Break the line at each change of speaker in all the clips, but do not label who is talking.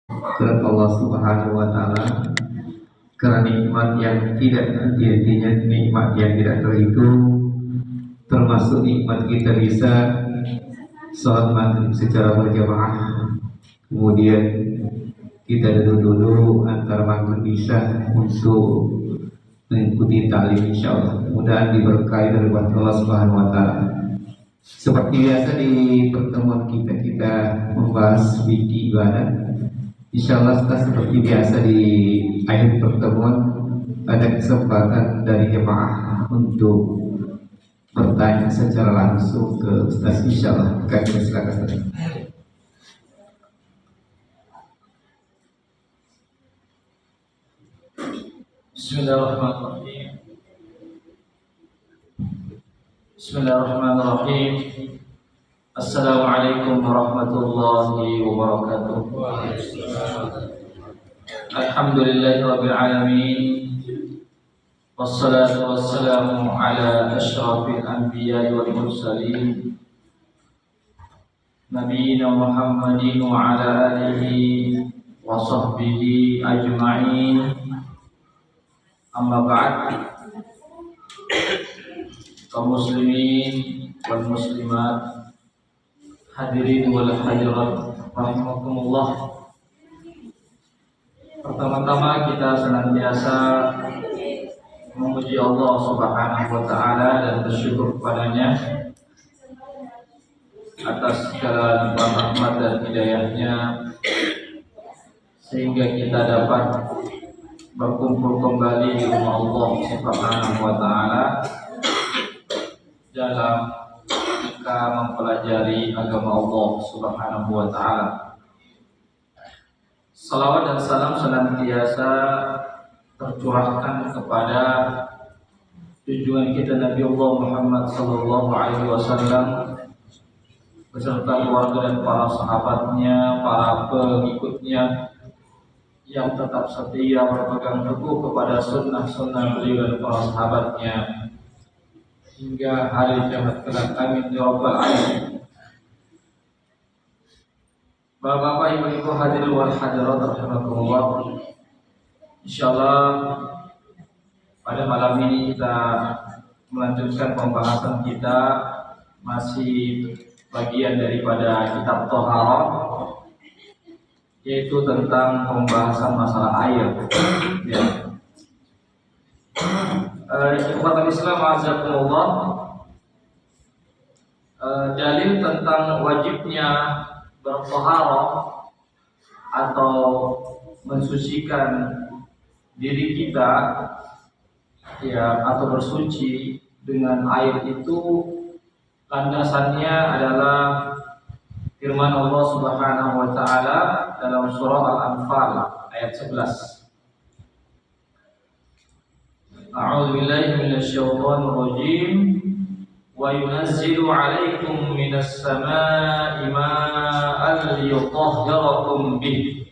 kepada Allah Subhanahu wa taala, karena nikmat yang tidak henti-hentinya, nikmat yang tidak terhitung, termasuk nikmat kita bisa sholat maghrib secara berjamaah, kemudian kita duduk-duduk antara maghrib isya untuk mengikuti taklim, insyaallah mudah diberkahi dari Allah Subhanahu wa taala. Seperti biasa di pertemuan kita membahas fikih ibadah. Insyaallah seperti biasa di akhir pertemuan ada kesempatan dari jemaah untuk bertanya secara langsung ke Ustaz, insyaallah. Kami silakan.
Bismillahirrahmanirrahim. Bismillahirrahmanirrahim. Assalamualaikum warahmatullahi wabarakatuh. Alhamdulillahirabbil alamin. Wassalatu wassalamu ala asyrafil anbiya'i wal mursalin. Nabiyyina Muhammadin wa ala alihi wa sahbihi ajma'in. Amma ba'd. Kaum muslimin wal muslimat, hadirin wal hadirat rahimakumullah. Pertama-tama kita senantiasa memuji Allah Subhanahu wa taala dan bersyukur kepadanya atas segala nikmat rahmat dan hidayahnya, sehingga kita dapat berkumpul kembali di rumah Allah Subhanahu wa taala dalam rangka mempelajari agama Allah Subhanahu wa taala. Salawat dan salam senantiasa tercurahkan kepada tujuan kita Nabi Allah Muhammad sallallahu alaihi wasallam beserta keluarga dan para sahabatnya, para pengikutnya yang tetap setia berpegang teguh kepada sunnah-sunnah beliau dan para sahabatnya hingga hari kiamat kelak. Amin ya rabbal alamin. Bapak-bapak, ibu-ibu, hadirin wal hadirat rahimakumullah. Insyaallah pada malam ini kita melanjutkan pembahasan kita, masih bagian daripada kitab Thaharah, yaitu tentang pembahasan masalah air. Ya. Ikhwatul Islam azakumullah, dalil tentang wajibnya berthaharah atau mensucikan diri kita, ya, atau bersuci dengan air itu landasannya adalah firman Allah Subhanahu wa taala dalam surah Al-Anfal ayat 11. A'udzu billahi minasyaitonir rajim. Wa yunazzilu 'alaikum minas samaa'i ma'an liyutahhirakum bih.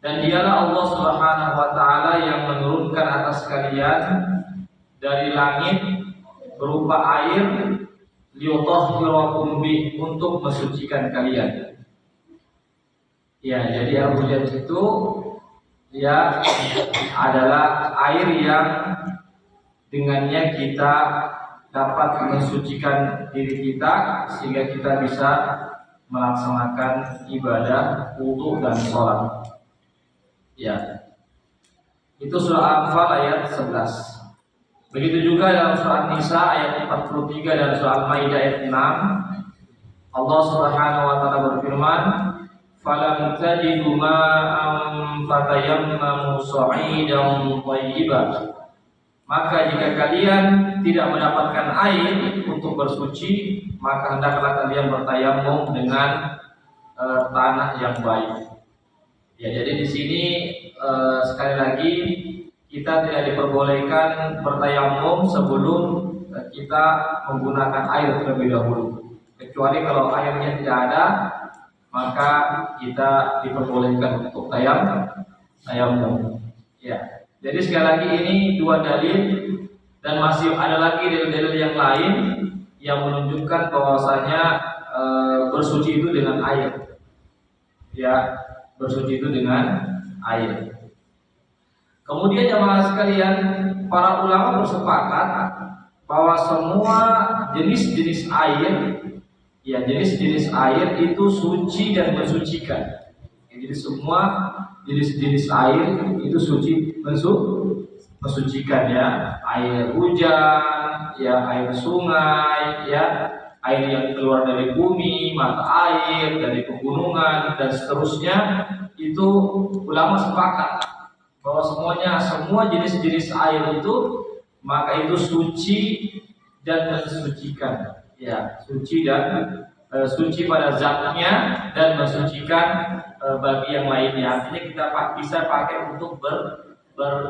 Dan dialah Allah Subhanahu wa taala yang menurunkan atas kalian dari langit berupa air liyutahhirakum bih, untuk mensucikan kalian. Ya, jadi al-hujan itu ya adalah air yang dengannya kita dapat mensucikan diri kita sehingga kita bisa melaksanakan ibadah wudu dan sholat. Ya, itu surah Al-Anfal ayat 11. Begitu juga dalam surah An-Nisa ayat 43 dan surah Al-Maidah ayat 6. Allah Subhanahu wa taala berfirman, "Falam tajidu ma'an fatayammamu sha'idan thayyiban." Maka jika kalian tidak mendapatkan air untuk bersuci, maka hendaklah kalian bertayamum dengan tanah yang baik. Ya, jadi di sini sekali lagi kita tidak diperbolehkan bertayamum sebelum kita menggunakan air terlebih dahulu. Kecuali kalau airnya tidak ada, maka kita diperbolehkan untuk tayamum. Ya. Jadi sekali lagi ini dua dalil, dan masih ada lagi dalil-dalil yang lain yang menunjukkan bahwasanya bersuci itu dengan air. Ya. bersuci itu dengan air. Kemudian jamaah sekalian, para ulama bersepakat bahwa semua jenis-jenis air, ya jenis-jenis air itu suci dan mensucikan. Jadi semua jenis-jenis air itu suci mensucikan, ya. Air hujan, ya air sungai, ya air yang keluar dari bumi, mata air dari pegunungan dan seterusnya, itu ulama sepakat bahwa semua jenis-jenis air itu maka itu suci dan mensucikan, ya suci dan suci pada zatnya dan mensucikan bagi yang lainnya. Artinya kita bisa pakai untuk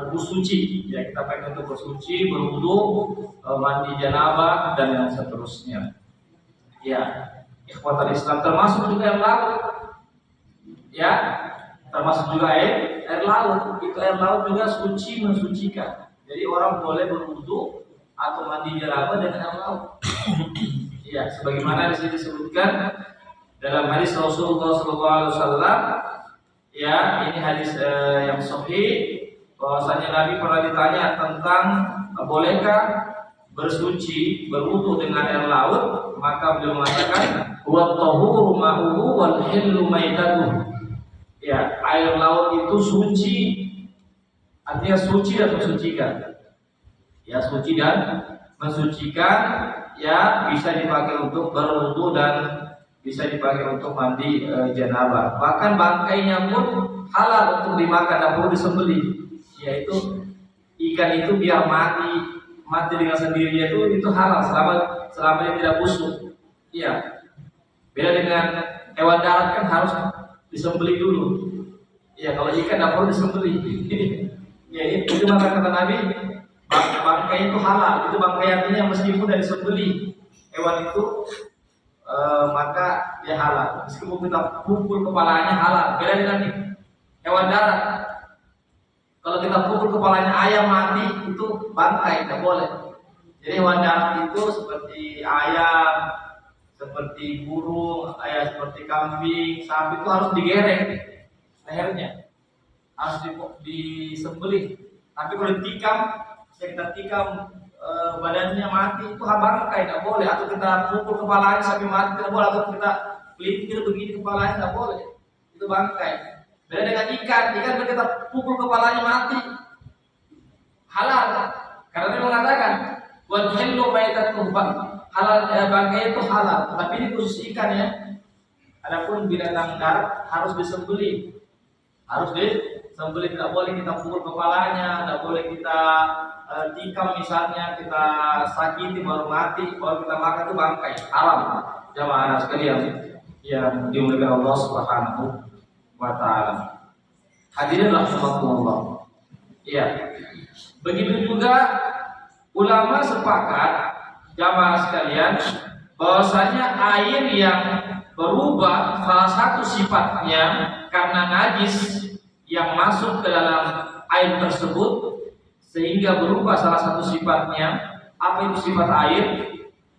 bersuci, ya kita pakai untuk bersuci, berwudu, mandi janabah dan yang seterusnya. Ya, ikhwatul Islam, termasuk juga air laut, ya termasuk juga air laut. Itu air laut juga suci mensucikan. Jadi orang boleh berwudu atau mandi janabah dengan air laut. Ya, sebagaimana di sini disebutkan dalam hadis Rasulullah SAW. Ya, ini hadis yang sahih, bahwasanya Nabi pernah ditanya tentang bolehkah bersuci berwudu dengan air laut, maka beliau mengatakan wa tahuru ma'uhu wal hillu maitatuh. Ya, air laut itu suci, artinya suci dan mensucikan. Ya, suci dan mensucikan, ya bisa dipakai untuk berwudu dan bisa dipakai untuk mandi janabah. Bahkan bangkainya pun halal untuk dimakan, tidak perlu disembelih. Yaitu ikan itu biar mati dengan sendirinya itu halal selama dia tidak busuk. Iya. Beda dengan hewan darat kan harus disembelih dulu. Ya, kalau ikan tidak perlu disembelih. Ya, itu maka kata Nabi, bangkai itu halal. Itu bangkai artinya meskipun dari disembelih hewan itu, maka dia halal. Meskipun kita pukul kepalanya halal. Beda dengan hewan darat. Kalau kita pukul kepalanya ayam mati, itu bangkai, tidak boleh. Jadi hewan darat itu seperti ayam, seperti burung, seperti kambing, sapi itu harus digerek lehernya, harus disembelih. Tapi kalau ditikam, kita tikam badannya mati, itu bangkai, tidak boleh. Atau kita pukul kepalanya sampai mati, tidak boleh. Atau kita pelintir begini kepalanya, tidak boleh. Itu bangkai. Beda dengan ikan kalau kita pukul kepalanya mati, halal. Karena dia mengatakan wal hillu maitatuh, halal, bangkai itu halal. Tapi ini khusus ikan, ya. Adapun binatang darat harus disembelih. Harus disembelih, tidak boleh kita pukul kepalanya, tidak boleh kita tikam misalnya, kita sakiti baru mati, kalau kita makan itu bangkai, haram. Jamaah sekalian yang dimuliakan Allah Subhanahu wa taala. Hadirin rahimakumullah. Iya. Begitu juga ulama sepakat, jamaah sekalian, bahwasanya air yang berubah salah satu sifatnya karena najis yang masuk ke dalam air tersebut sehingga berubah salah satu sifatnya. Apa itu sifat air?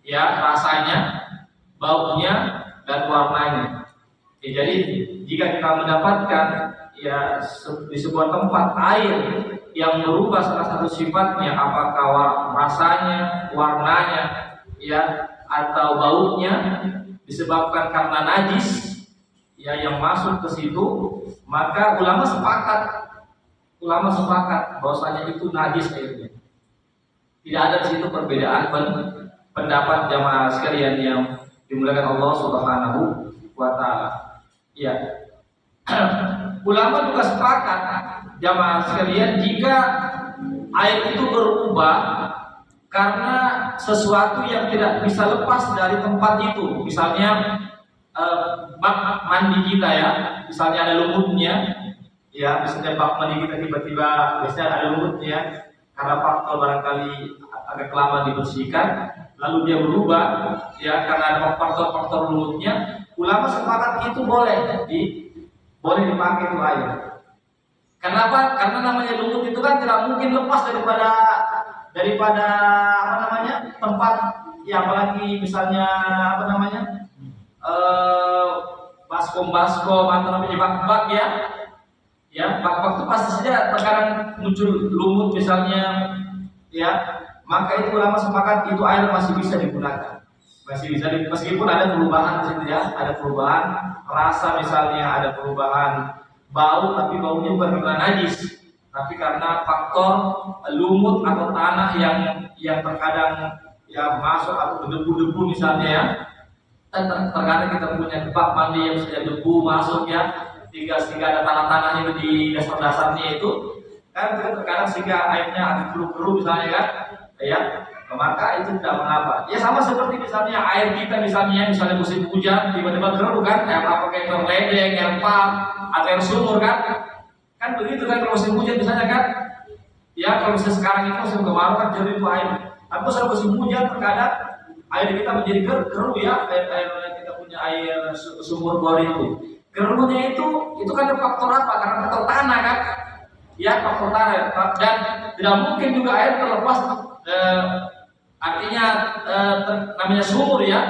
Ya, rasanya, baunya, dan warnanya. Ya, jadi jika kita mendapatkan, ya, di sebuah tempat air yang berubah salah satu sifatnya, apakah rasanya, warnanya, ya, atau baunya, disebabkan karena najis, ya, yang masuk ke situ, maka ulama sepakat bahwasanya itu najis airnya. Tidak ada di situ perbedaan pendapat jamaah sekalian yang dimuliakan Allah Subhanahu wa taala. Ya. Ulama juga sepakat, jamaah sekalian, jika air itu berubah karena sesuatu yang tidak bisa lepas dari tempat itu. Misalnya bak mandi kita, ya, misalnya ada lumutnya, ya, misalnya bak mandi kita tiba-tiba biasanya ada lumutnya karena faktor barangkali agak lama dibersihkan, lalu dia berubah, ya, karena ada faktor-faktor lumutnya. Ulama sepakat itu boleh dipakai itu air. Kenapa? Karena namanya lumut itu kan tidak mungkin lepas daripada apa namanya, tempat, ya, apalagi misalnya apa namanya, baskom atau namanya bak-bak ya bak-bak itu pasti saja terkadang muncul lumut misalnya, ya maka itu ulama sepakat itu air masih bisa digunakan, masih bisa meskipun ada perubahan di situ ya, ada perubahan rasa misalnya, ada perubahan bau, tapi baunya bukan karena najis, tapi karena faktor lumut atau tanah yang terkadang ya masuk atau berdebu-debu misalnya ya. Dan terkadang kita punya bak mandi yang sudah debu masuk ya, sehingga ada tanah-tanahnya di dasar-dasarnya itu kan, terkadang sehingga airnya ada keruh-keruh misalnya kan, ya maka itu tidak mengapa. Ya sama seperti misalnya air kita misalnya musim hujan tiba-tiba keruh kan, apakah itu air ledeng, air pump atau air sumur kan begitu kan kalau musim hujan misalnya kan, ya kalau misalnya sekarang itu musim kemarau kan jernih itu air, tapi kalau musim hujan terkadang air kita menjadi keruh ya, air kita punya air sumur bor itu keruhnya itu kan faktor apa? Karena faktor tanah kan, ya faktor tanah, dan tidak mungkin juga air terlepas artinya namanya sumur ya,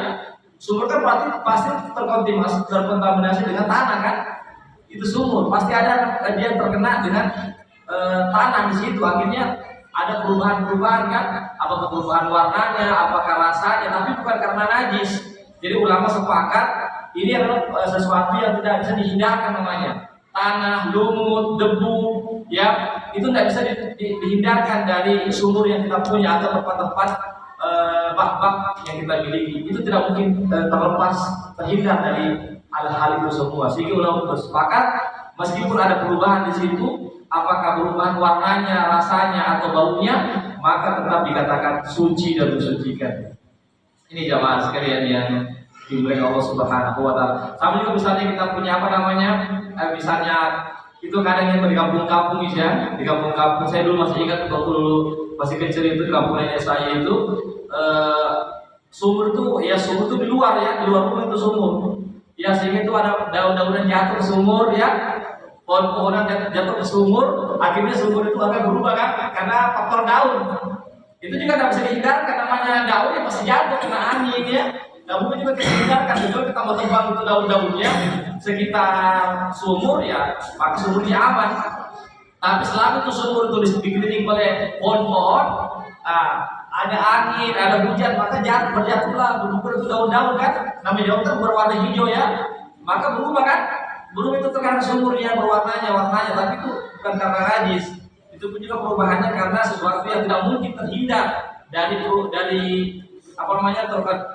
sumur kan pasti terkontaminasi dengan tanah kan, itu sumur pasti ada dia terkena dengan tanah di situ, akhirnya ada perubahan-perubahan kan, apakah perubahan warnanya, apakah rasanya, tapi bukan karena najis. Jadi ulama sepakat ini adalah sesuatu yang tidak bisa dihindarkan namanya. Tanah, lumut, debu, ya itu tidak bisa dihindarkan dari sumur yang kita punya atau tempat-tempat bak-bak yang kita miliki. Itu tidak mungkin terhindar dari hal-hal itu semua. Sehingga ulama bersepakat meskipun ada perubahan di situ, apakah perubahan warnanya, rasanya atau baunya, maka tetap dikatakan suci dan mensucikan. Ini jamaah sekalian yang dimuliakan Allah Subhanahu wa taala. Sama juga misalnya kita punya apa namanya? Misalnya itu kadang yang di kampung-kampung ya, di kampung-kampung saya dulu masih ingat waktu dulu masih kecil itu di kampung nenek saya itu sumur itu di luar ya, di luar rumah itu sumur. Ya sehingga itu ada daun-daunan jatuh ke sumur ya, pohon-pohonan jatuh ke sumur, akhirnya sumur itu agak berubah kan, karena faktor daun. Itu juga tidak bisa dihindarkan, namanya daun ya pasti jatuh kena angin ya. Daunnya juga kita hindarkan, betul kita mau tebang itu daun-daunnya sekitar sumur ya, maka sumurnya aman. Tapi selama itu sumur itu dikelilingi oleh pohon-pohon, ada angin, ada hujan, maka berjatuhlah berubah itu daun-daun kan, namanya daun kan berwarna hijau ya, maka berubah kan, berubah itu terkadang sumurnya warnanya, tapi itu bukan karena najis. Itu pun juga perubahannya karena sesuatu yang tidak mungkin terhindar dari apa namanya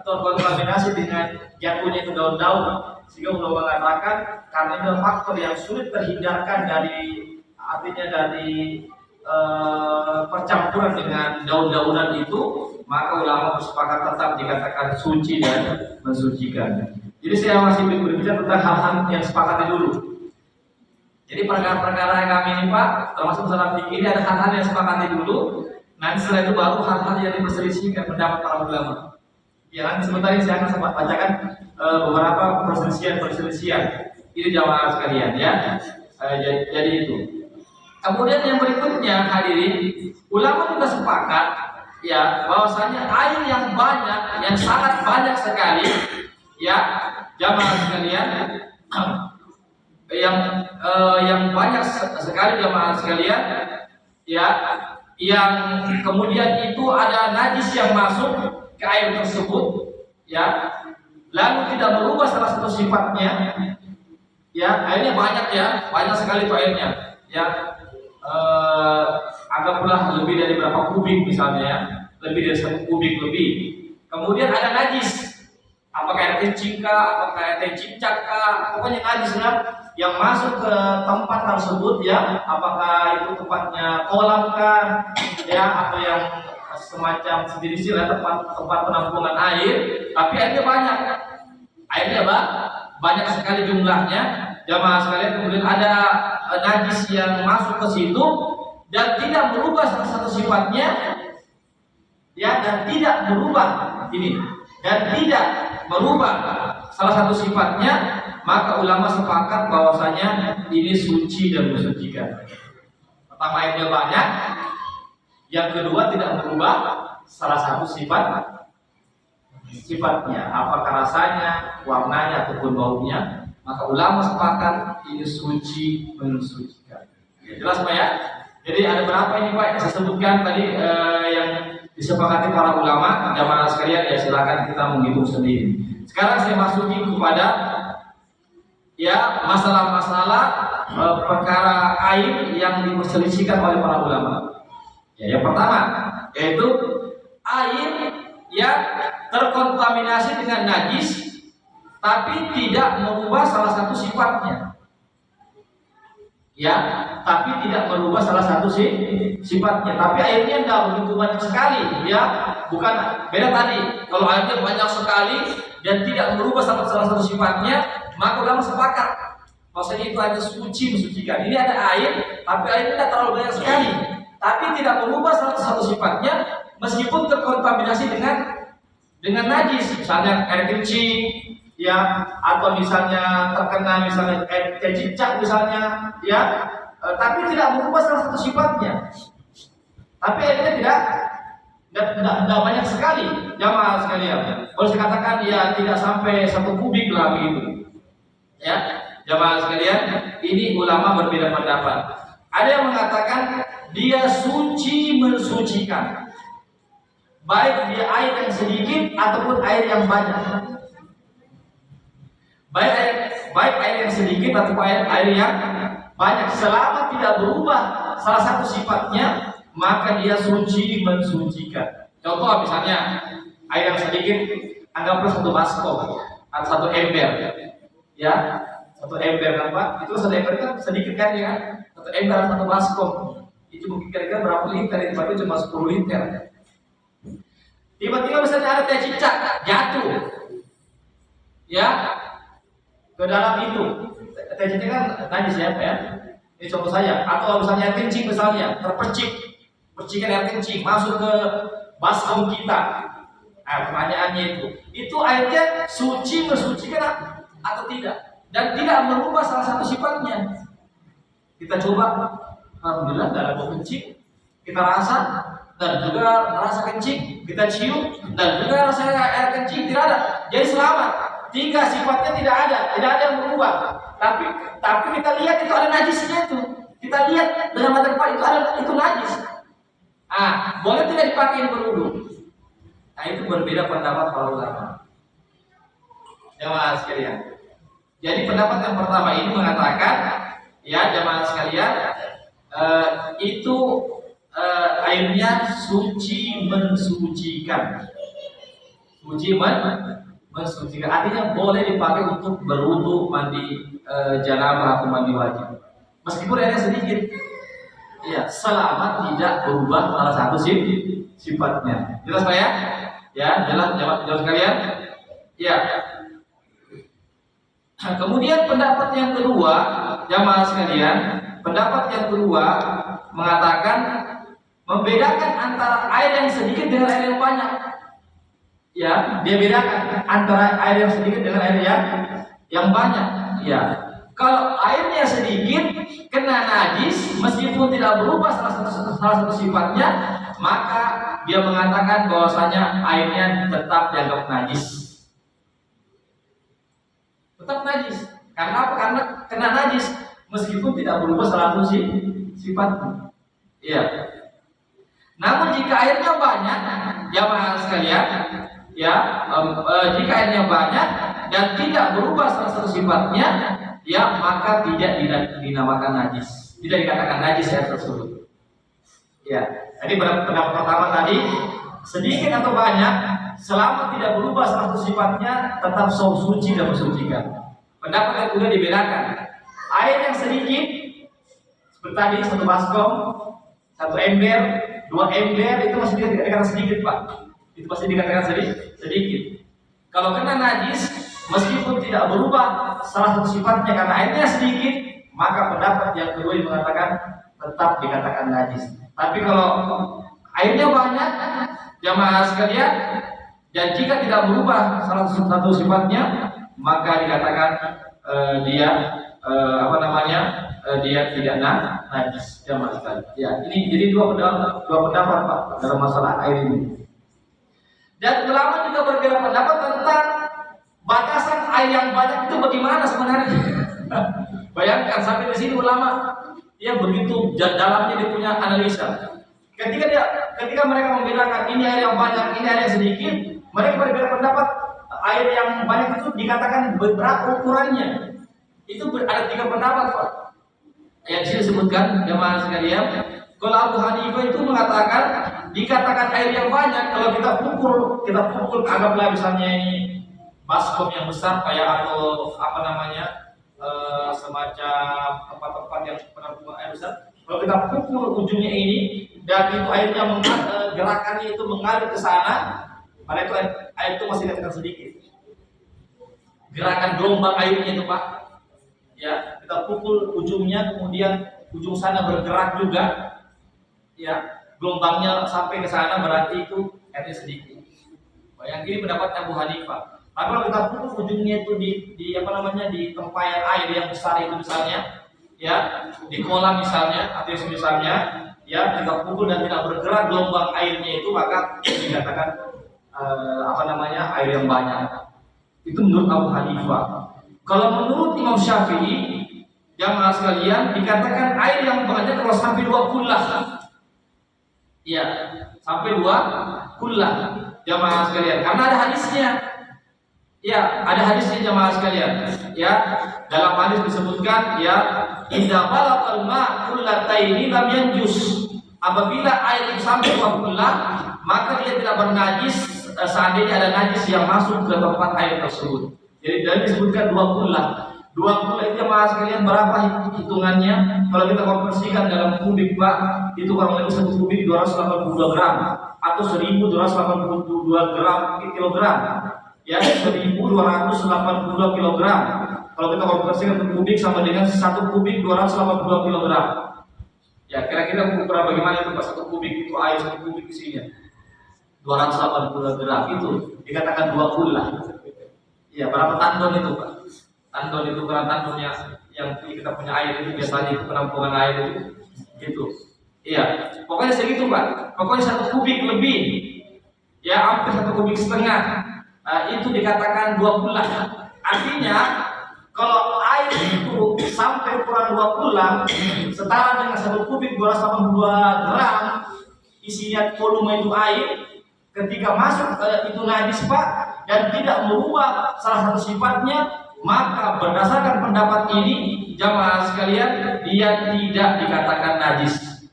terkontaminasi dengan jatuhnya itu daun-daun, sehingga ulama mengatakan karena itu faktor yang sulit terhindarkan dari percampuran dengan daun-daunan itu, maka ulama bersepakat tetap dikatakan suci dan mensucikan. Jadi saya masih berbicara tentang hal-hal yang sepakati dulu. Jadi perkara-perkara yang kami ini Pak, termasuk masalah fikih ini ada hal-hal yang sepakati dulu. Nanti setelah itu baru hal-hal yang diperselisihkan pendapat para ulama. Ya nanti sebentar ini saya akan sempat bacakan beberapa perselisihan. Ini jamaah sekalian ya. Jadi itu. Kemudian yang berikutnya hadirin, ulama juga sepakat ya bahwasanya air yang banyak, yang sangat banyak sekali ya jamaah sekalian, yang banyak sekali jamaah sekalian ya, yang kemudian itu ada najis yang masuk ke air tersebut ya, lalu tidak berubah salah satu sifatnya ya, airnya banyak sekali itu airnya ya, anggaplah lebih dari berapa kubik misalnya ya, lebih dari 1 kubik lebih. Kemudian ada najis, apakah air kencing kah, apakah air cicak kah, pokoknya najis kan yang masuk ke tempat tersebut ya, apakah itu tempatnya kolam kah ya, atau yang semacam sejenis tempat penampungan air, tapi airnya banyak sekali jumlahnya jamaah sekalian. Kemudian ada najis yang masuk ke situ dan tidak berubah salah satu sifatnya ya, dan tidak berubah salah satu sifatnya, maka ulama sepakat bahwasanya ini suci dan mensucikan. Pertama airnya banyak, yang kedua tidak berubah salah satu sifatnya, apakah rasanya, warnanya ataupun baunya, Maka ulama sepakat ini suci mensucikan. Ya, jelas Pak ya? Jadi ada berapa ini Pak yang saya sebutkan tadi yang disepakati para ulama. Jamaah sekalian ya silakan kita menghitung sendiri. Sekarang saya masuki kepada ya masalah-masalah perkara air yang diperselisihkan oleh para ulama. Ya, yang pertama yaitu air yang terkontaminasi dengan najis tapi tidak merubah salah satu sifatnya. Ya, tapi tidak merubah salah satu sifatnya. Tapi airnya tidak begitu banyak sekali, ya. Bukan beda tadi. Kalau airnya banyak sekali dan tidak merubah salah satu sifatnya, maka ulama sepakat. Maksudnya itu hanya suci mensucikan. Ini ada air, tapi airnya tidak terlalu banyak sekali, tapi tidak merubah salah satu sifatnya, meskipun terkontaminasi dengan najis, misalnya air kencing, ya, atau misalnya terkena misalnya air cicak misalnya, ya, tapi tidak merubah salah satu sifatnya. Tapi airnya tidak banyak sekali, jamaah sekalian. Kalau saya katakan ya tidak sampai 1 kubik lah begitu. Ya, jamaah sekalian, ini ulama berbeda pendapat. Ada yang mengatakan dia suci mensucikan, baik dia air yang sedikit ataupun air yang banyak. Baik air yang sedikit atau air yang banyak, selama tidak berubah salah satu sifatnya, maka dia suci mensucikan. Contoh misalnya air yang sedikit, anggaplah 1 baskom atau 1 ember, ya, 1 ember kan Pak? Itu 1 ember kan sedikit kan ya? 1 ember atau 1 baskom itu mungkin kira-kira berapa liter? Itu cuma 10 liter. Tiba-tiba misalnya ada teh cicak jatuh, ya, ke dalam itu. Teh cicak kan najis ya, Pak ya? Ini contoh saya. Atau misalnya air kencing misalnya percikan air kencing masuk ke baskom kita. Nah, pertanyaannya itu airnya suci mensucikan atau tidak? Dan tidak merubah salah satu sifatnya. Kita coba, alhamdulillah tidak ada bau kencing, kita rasa dan juga rasa kencing, kita cium dan juga rasa air kencing tidak ada. Jadi selamat. 3 sifatnya tidak ada yang berubah. Tapi kita lihat itu ada najisnya itu. Kita lihat dengan mata kepala itu najis. Boleh tidak dipakai berwudu? Nah, itu berbeda pendapat para ulama. Jamaah sekalian. Jadi pendapat yang pertama ini mengatakan, ya jamaah sekalian, itu airnya suci mensucikan. Suci mensucikan artinya boleh dipakai untuk berwudu, mandi janabah atau mandi wajib. Meskipun airnya sedikit, ya, selama tidak berubah salah satu sifatnya. Jelas Pak ya? Ya, jelas sekalian? Ya. Kemudian pendapat yang kedua, jamaah sekalian, pendapat yang kedua mengatakan membedakan antara air yang sedikit dengan air yang banyak. Ya, dia bedakan antara air yang sedikit dengan air yang banyak. Ya, kalau airnya sedikit kena najis, meskipun tidak berubah salah satu sifatnya, maka dia mengatakan bahwasanya airnya tetap dianggap najis. Tetap najis. Karena apa? Karena kena najis meskipun tidak berubah salah satu sifatnya. Iya. Namun jika airnya banyak, jamaah sekalian, ya, jika airnya banyak dan tidak berubah salah satu sifatnya, ya, maka tidak dinamakan najis. Tidak dikatakan najis air tersebut. Ya. Jadi pendapat pertama tadi, sedikit atau banyak, selama tidak berubah salah satu sifatnya, tetap suci dan mensucikan. Pendapat yang kedua dibedakan. Air yang sedikit, seperti tadi 1 baskom, 1 ember, 2 ember, itu masih dikatakan sedikit Pak. Itu masih dikatakan sedikit. Kalau kena najis, meskipun tidak berubah salah satu sifatnya karena airnya sedikit, maka pendapat yang kedua mengatakan tetap dikatakan najis. Tapi kalau airnya banyak, jamaah sekalian, dan jika tidak berubah salah satu sifatnya, maka dikatakan dia dia tidak najis, jamaah sekalian. Ya, ini jadi dua pendapat Pak dalam masalah air ini. Dan ulama juga berbeda pendapat tentang batasan air yang banyak itu bagaimana sebenarnya? Bayangkan sampai di sini ulama ya begitu dalamnya dia punya analisa. Ketika mereka membedakan ini air yang banyak, ini air yang sedikit, mereka berbeda pendapat. Air yang banyak itu dikatakan berapa ukurannya? Itu ada 3 pendapat, Pak. Yang sini disebutkan jemaah sekalian. Kalau Abu Hanifah itu mengatakan dikatakan air yang banyak kalau kita pukul anggaplah misalnya ini baskom yang besar kayak atau apa namanya semacam tempat-tempat yang penampungan air besar. Kalau kita pukul ujungnya ini dan itu airnya gerakannya itu mengalir ke sana, pada itu air itu masih dikatakan sedikit. Gerakan gelombang airnya itu, Pak. Ya, kita pukul ujungnya, kemudian ujung sana bergerak juga. Ya, gelombangnya sampai ke sana berarti itu airnya sedikit. Yang ini pendapat Abu Hanifah. Tapi kalau kita pukul ujungnya itu di apa namanya di tempayan air yang besar itu misalnya, ya di kolam misalnya atau misalnya, ya kita pukul dan tidak bergerak gelombang airnya itu maka dikatakan apa namanya air yang banyak. Itu menurut Abu Hanifah. Kalau menurut Imam Syafi'i, jamaah sekalian, dikatakan air yang banyak kalau sampai 2 kullah. Ya, sampai 2 kullah, jamaah sekalian. Karena ada hadisnya. Ya, ada hadisnya jamaah sekalian. Ya, dalam hadis disebutkan ya, idza balagha al-ma' kullataini lam yanjus. Apabila air itu sampai 2 kullah, maka dia tidak bernajis seandainya ada najis yang masuk ke tempat air tersebut. Jadi dari disebutkan 2 kullah. 2 kullah itu jemaah sekalian berapa hitungannya? Kalau kita konversikan dalam kubik, Pak, itu kurang lebih 1 kubik 282 gram atau 1282 kilogram. Ya, 1282 kilogram. Kalau kita konversikan ke kubik sama dengan 1 kubik 282 kilogram. Ya, kira-kira ukuran bagaimana itu Pak? 1 kubik itu air 1 kubik isinya 282 gram itu dikatakan 2 kullah. Iya, berapa tandon itu, Pak? Tandon itu karena tandonnya yang kita punya air itu biasanya itu penampungan air itu gitu. Iya, pokoknya segitu, Pak. Pokoknya 1 kubik lebih. Ya, hampir 1 kubik setengah. Itu dikatakan 2 kullah. Artinya kalau air itu sampai ukuran 2 kullah setara dengan 1 kubik 282 gram isinya volume itu air, ketika masuk itu najis, Pak, dan tidak merubah salah satu sifatnya, maka berdasarkan pendapat ini jamaah sekalian dia tidak dikatakan najis.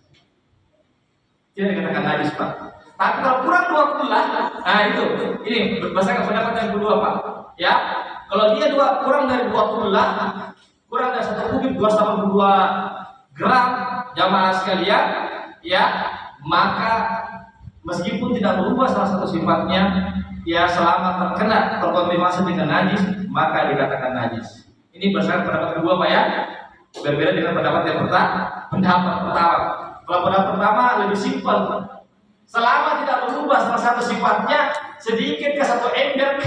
Tidak dikatakan najis, Pak. Tapi kalau kurang 2 kullah, nah itu ini berdasarkan pendapat yang kedua, Pak. Ya, kalau dia kurang dari 2 kullah, kurang dari 1 kubik 282 gram jamaah sekalian, ya, maka meskipun tidak berubah salah satu sifatnya, ya selama terkonfirmasi dengan najis, maka dikatakan najis. Ini berdasarkan pendapat kedua, Pak, ya. Berbeda dengan pendapat yang pertama. Kalau pendapat pertama lebih simpel, selama tidak berubah salah satu sifatnya, sedikit ke 1 ember,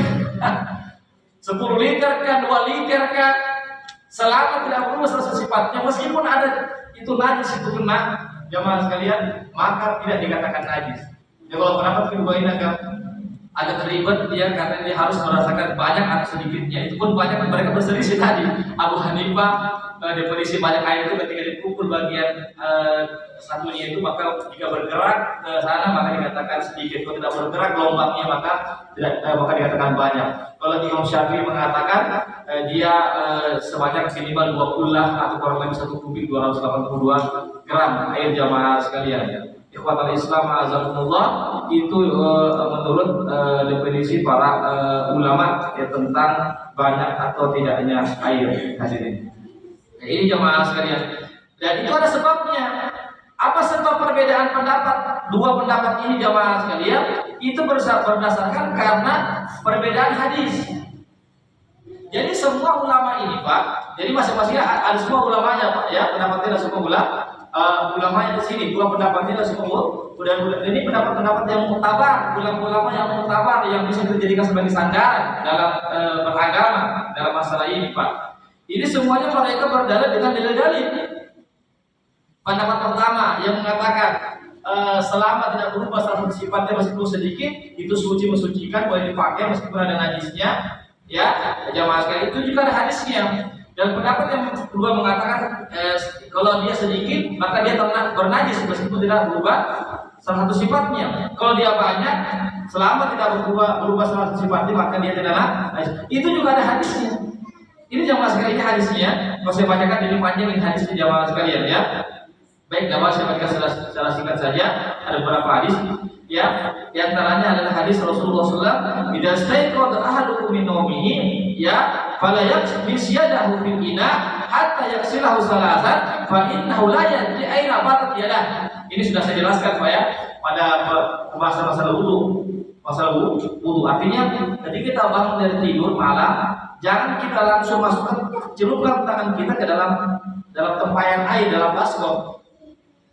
10 liter ke 2 liter ke, selama tidak berubah salah satu sifatnya, meskipun ada itu najis itu kena jamaah sekalian, maka tidak dikatakan najis. Ya, kalau pendapat kedua ini agak ribet dia karena dia harus merasakan banyak atau sedikitnya. Itu pun banyak mereka berselisih tadi. Abu Hanifah definisi banyak air itu ketika dipukul bagian satunya itu, maka jika bergerak ke sana maka dikatakan sedikit. Kalau tidak bergerak gelombangnya maka dikatakan banyak. Kalau Imam Syafi'i mengatakan dia sebanyak minimal 2 kullah atau kurang lebih 1 kubik 282 gram air jamaah sekalian. Ikhwatul Islam azakumullah, itu menurut definisi para ulama ya tentang banyak atau tidaknya air hadirin. Nah, ini jemaah sekalian. Dan itu ada sebabnya. Apa sebab perbedaan pendapat? 2 pendapat ini jemaah sekalian itu berdasarkan karena perbedaan hadis. Jadi semua ulama ini, Pak, jadi masing-masing ada semua ulamanya, Pak, ya, pendapatnya ada semua ulamanya di sini, 2 pendapatnya ada semua. Ini pendapat-pendapat yang muktabar, ulama-ulama yang muktabar yang bisa dijadikan sebagai sandaran dalam beragama dalam masalah ini, Pak. Ini semuanya mereka berdalil dengan dalil-dalil. Pendapat pertama yang mengatakan selama tidak berubah salah satu sifatnya meskipun sedikit, itu suci mensucikan, boleh dipakai meskipun ada najisnya. Ya, jamaah sekalian, itu juga ada hadisnya. Dan pendapat yang kedua mengatakan kalau dia sedikit maka dia bernajis meskipun tidak berubah salah satu sifatnya. Kalau dia banyak, selama tidak berubah salah satu sifatnya maka dia tidaklah najis. Itu juga ada hadisnya. Ini jamaah sekalian, ini hadisnya. Kalau saya bacakan ini panjang, ini hadisnya jamaah sekalian ya. Baik, jamaah saya bacakan secara singkat saja. Ada beberapa hadis. Ya, di antaranya adalah hadis Rasulullah SAW, "Idza staiqadha ahadukum min nawmihi, ya, fala yaghmis yadahu fil ina hatta yaghsilahu salasan, fa innahu la yadri aina batat yadah." Ini sudah saya jelaskan Pak ya pada pembahasan masalah wudu. Masalah wudu artinya ketika kita bangun dari tidur malam, jangan kita langsung masukkan celupkan tangan kita ke dalam tempayan air dalam baskom.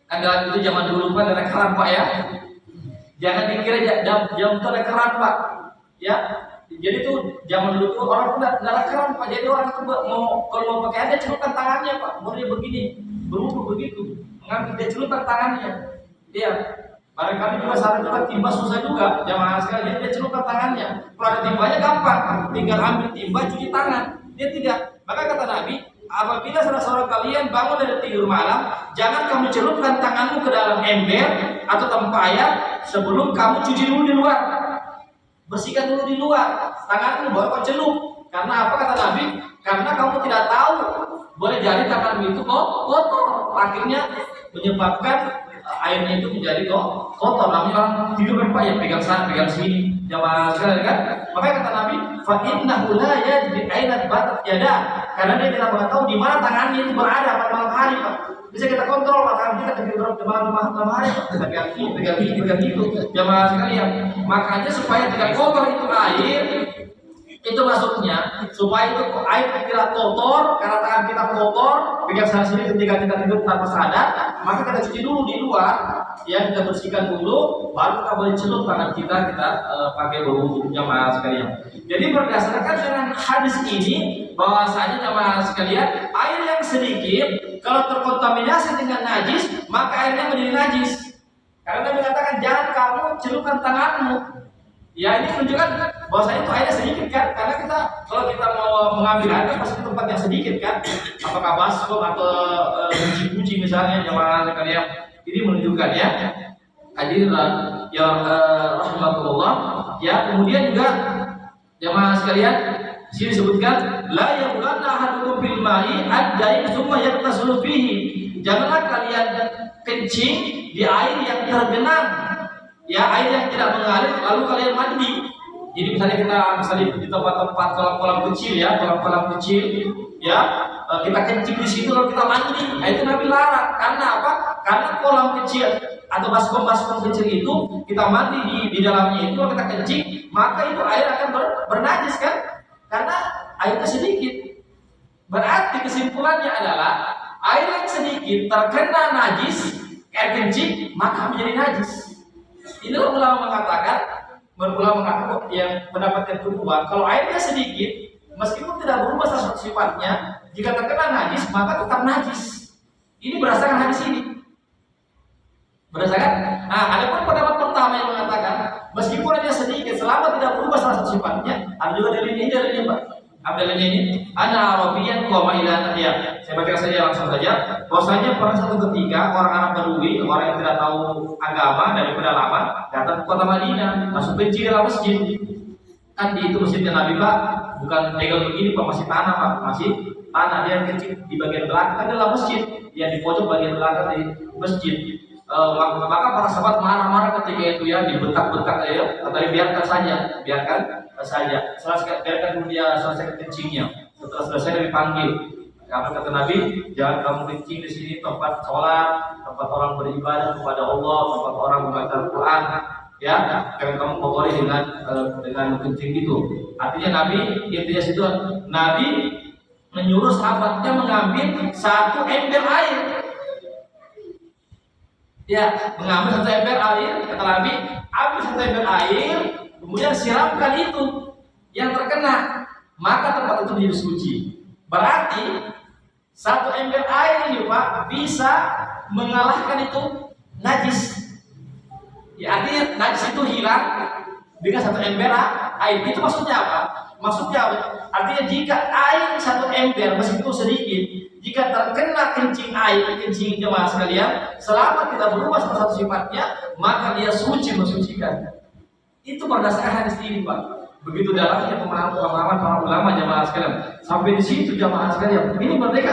Kan dalam itu zaman dulu Pak ada keran Pak ya. Jangan dikira jam itu ada keran Pak, ya. Jadi tuh zaman dulu tuh orang pun tidak ada keran Pak. Jadi orang itu kalau mau pakai air dia celupkan tangannya Pak. Baru dia begini, berwudu begitu, mengambil dia celupkan tangannya. Dia barangkali juga saran juga timba susah juga jamaah sekali. Jadi dia celupkan tangannya. Kalau ada timbanya gampang, tinggal ambil timba cuci tangan. Dia tidak. Maka kata Nabi, apabila salah seorang kalian bangun dari tidur malam, jangan kamu celupkan tanganmu ke dalam ember atau tempayan sebelum kamu cuci dulu di luar. Bersihkan dulu di luar tanganmu baru kau celup. Karena apa kata Nabi? Karena kamu tidak tahu, boleh jadi tanganmu itu kotor, akhirnya menyebabkan airnya itu menjadi kotor. Namanya orang tidur kan Pak ya, pegang sana pegang sini, jamaah sekalian kan. Makanya kata Nabi, fa innahu la yadri aina batat yada, karena dia tidak mengetahui di mana tangannya itu berada pada malam hari Pak. Bisa kita kontrol Pak, tangan kita ketika di malam hari Pak. Pegang itu, jamaah sekalian. Makanya supaya tidak kotor itu air, itu maksudnya supaya itu air tidak kotor, karena tangan kita kotor, pegang sana sini ketika kita tidur tanpa sadar, maka kita cuci dulu di luar, ya kita bersihkan dulu, baru kita boleh celup tangan kita pakai berwudu jamaah sekalian. Jadi berdasarkan dengan hadis ini bahwasanya jamaah sekalian, air yang sedikit kalau terkontaminasi dengan najis maka airnya menjadi najis. Karena Nabi mengatakan jangan kamu celupkan tanganmu. Ya ini menunjukkan bahwasanya itu airnya sedikit kan, karena kita kalau kita mau mengambil air kan pasti tempat yang sedikit kan, apakah baskom atau guci misalnya jamaah sekalian. Ini menunjukkan ya hadirin yang rahmatullah ya. Kemudian juga jamaah sekalian di sini disebutkan la yaqulanna ahadukum bil ma'i ad-daim tsumma yaktasulu fihi. Janganlah kalian kencing di air yang tergenang, ya air yang tidak mengalir lalu kalian mandi. Jadi misalnya di tempat-tempat kolam-kolam kecil ya, kolam-kolam kecil ya, kita kencing di situ lalu kita mandi. Nah, itu Nabi larang. Karena apa? Karena kolam kecil atau baskom kecil itu kita mandi di dalamnya itu kalau kita kencing, maka itu air akan bernajis kan? Karena airnya sedikit. Berarti kesimpulannya adalah air yang sedikit terkena najis, air kencing, maka menjadi najis. Inilah ulama mengatakan yang pendapat yang kedua, kalau airnya sedikit, meskipun tidak berubah salah satu sifatnya, jika terkena najis maka tetap najis. Ini berdasarkan hadis ini. Adapun pendapat pertama yang mengatakan meskipun hanya sedikit, selama tidak berubah salah satu sifatnya, ada juga dalilnya Pak. Abdalnya ini, ana arabiyan qoma ila ya. Saya baca saja langsung saja. Bahwasanya pada satu ketika orang Arab Badui, orang yang tidak tahu agama dari pedalaman, datang ke kota Madinah, masuk kencing dalam masjid. Kan di itu masjidnya Nabi Pak, bukan legal begini Pak, masih tanah Pak, masih tanah. Dia kencing di bagian belakang kan dalam masjid, yang di pojok bagian belakang di masjid. Maka para sahabat marah-marah ketika itu ya, dibentak-bentak ya, tapi biarkan saja, biarkan dulu dia selesai kencingnya. Setelah selesai dia dipanggil. Karena kata Nabi, jangan kamu kencing di sini tempat sholat, tempat orang beribadah kepada Allah, tempat orang membaca Al-Quran. Ya, jangan kamu kotori dengan kencing itu. Artinya intinya situ Nabi menyuruh sahabatnya mengambil satu ember air. Ya, mengambil satu ember air, kata Nabi, ambil satu ember air, kemudian siramkan itu yang terkena, maka tempat itu menjadi suci. Berarti satu ember air ini Pak bisa mengalahkan itu najis. Ya, artinya najis itu hilang dengan satu ember air. Itu maksudnya apa? Maksudnya artinya jika air satu ember meskipun sedikit, jika terkena kencing air, kencing jemaah sekalian, selama tidak berubah salah satu sifatnya, maka dia suci mensucikan. Itu berdasarkan hadis ini, Pak. Begitu dalamnya pemahaman para ulama jemaah sekalian. Sampai di situ jemaah sekalian. Ini mereka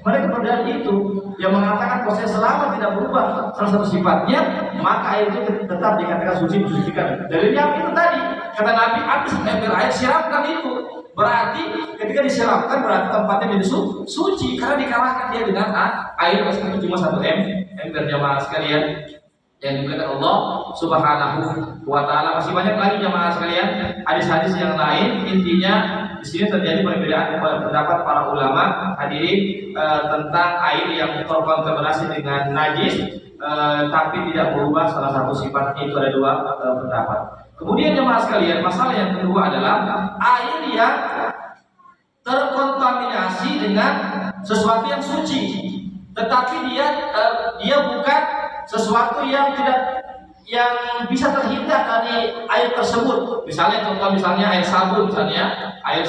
berdalil itu yang mengatakan proses selama tidak berubah salah satu sifatnya, maka air itu tetap dikatakan suci mensucikan. Dalilnya itu tadi kata Nabi, habis ember air siramkan itu. Berarti ketika disiramkan berarti tempatnya menjadi suci karena dikalahkan dia dengan air meskipun cuma satu ember jamaah sekalian yang dimuliakan Allah Subhanahu wa taala. Masih banyak lagi jamaah sekalian hadis-hadis yang lain. Intinya di sini terjadi perbedaan pendapat para ulama hadirin tentang air yang terkontaminasi dengan najis tapi tidak berubah salah satu sifatnya. Itu ada dua pendapat. Kemudian jemaah sekalian, masalah yang kedua adalah air yang terkontaminasi dengan sesuatu yang suci, tetapi dia bukan sesuatu yang bisa terhindar dari air tersebut. Misalnya contoh air sabun, air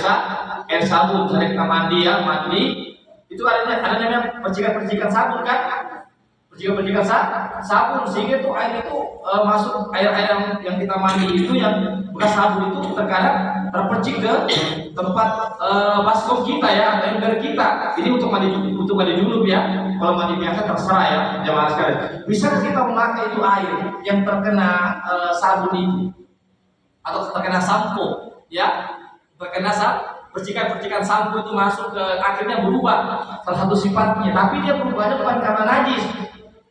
sabun misalnya kita mandi itu ada namanya percikan-percikan sabun kan? Percikan sabun sehingga itu air itu masuk air yang kita mandi itu yang bekas sabun itu terkadang terpercik ke tempat baskom kita ya, ember kita. Ini untuk mandi junub ya. Kalau mandi biasa terserah ya jemaah sekalian. Bisa kita memakai itu air yang terkena sabun itu atau terkena sampo ya, percikan-percikan sampo itu masuk ke akhirnya berubah salah satu sifatnya, tapi dia berubahnya bukan karena najis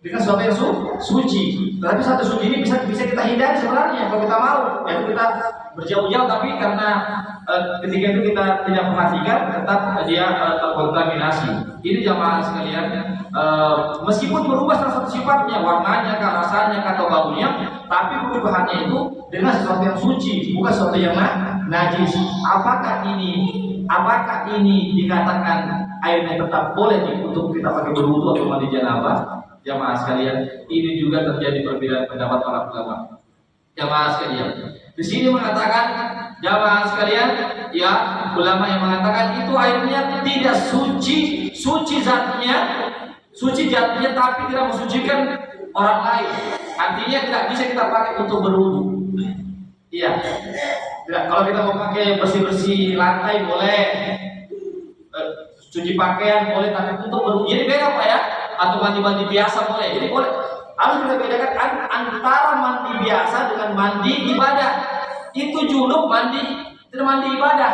dengan sesuatu yang suci. Tapi satu suci ini bisa kita hindari sebenarnya kalau kita mau, yaitu kita berjauh-jauh, tapi karena ketika itu kita tidak perhatikan tetap dia terkontaminasi. Ini jamaah sekalian, meskipun berubah salah satu sifatnya, warnanya, rasanya, atau baunya, tapi perubahannya itu dengan sesuatu yang suci, bukan sesuatu yang najis. Apakah ini dikatakan airnya tetap boleh untuk kita pakai berwudu atau mandi janabah? Jamaah sekalian, ini juga terjadi perbedaan pendapat para ulama. Jamaah sekalian, di sini mengatakan jamaah sekalian, ya ulama yang mengatakan itu airnya tidak suci zatnya, tapi tidak mensucikan orang lain. Artinya tidak bisa kita pakai untuk berwudu. Iya. Kalau kita mau pakai bersih lantai boleh, cuci pakaian boleh, tapi untuk berwudu jadi beda Pak ya. Atau mandi biasa boleh. Jadi boleh. Harus kita bedakan antara mandi biasa dengan mandi ibadah. Itu junub tidak mandi ibadah.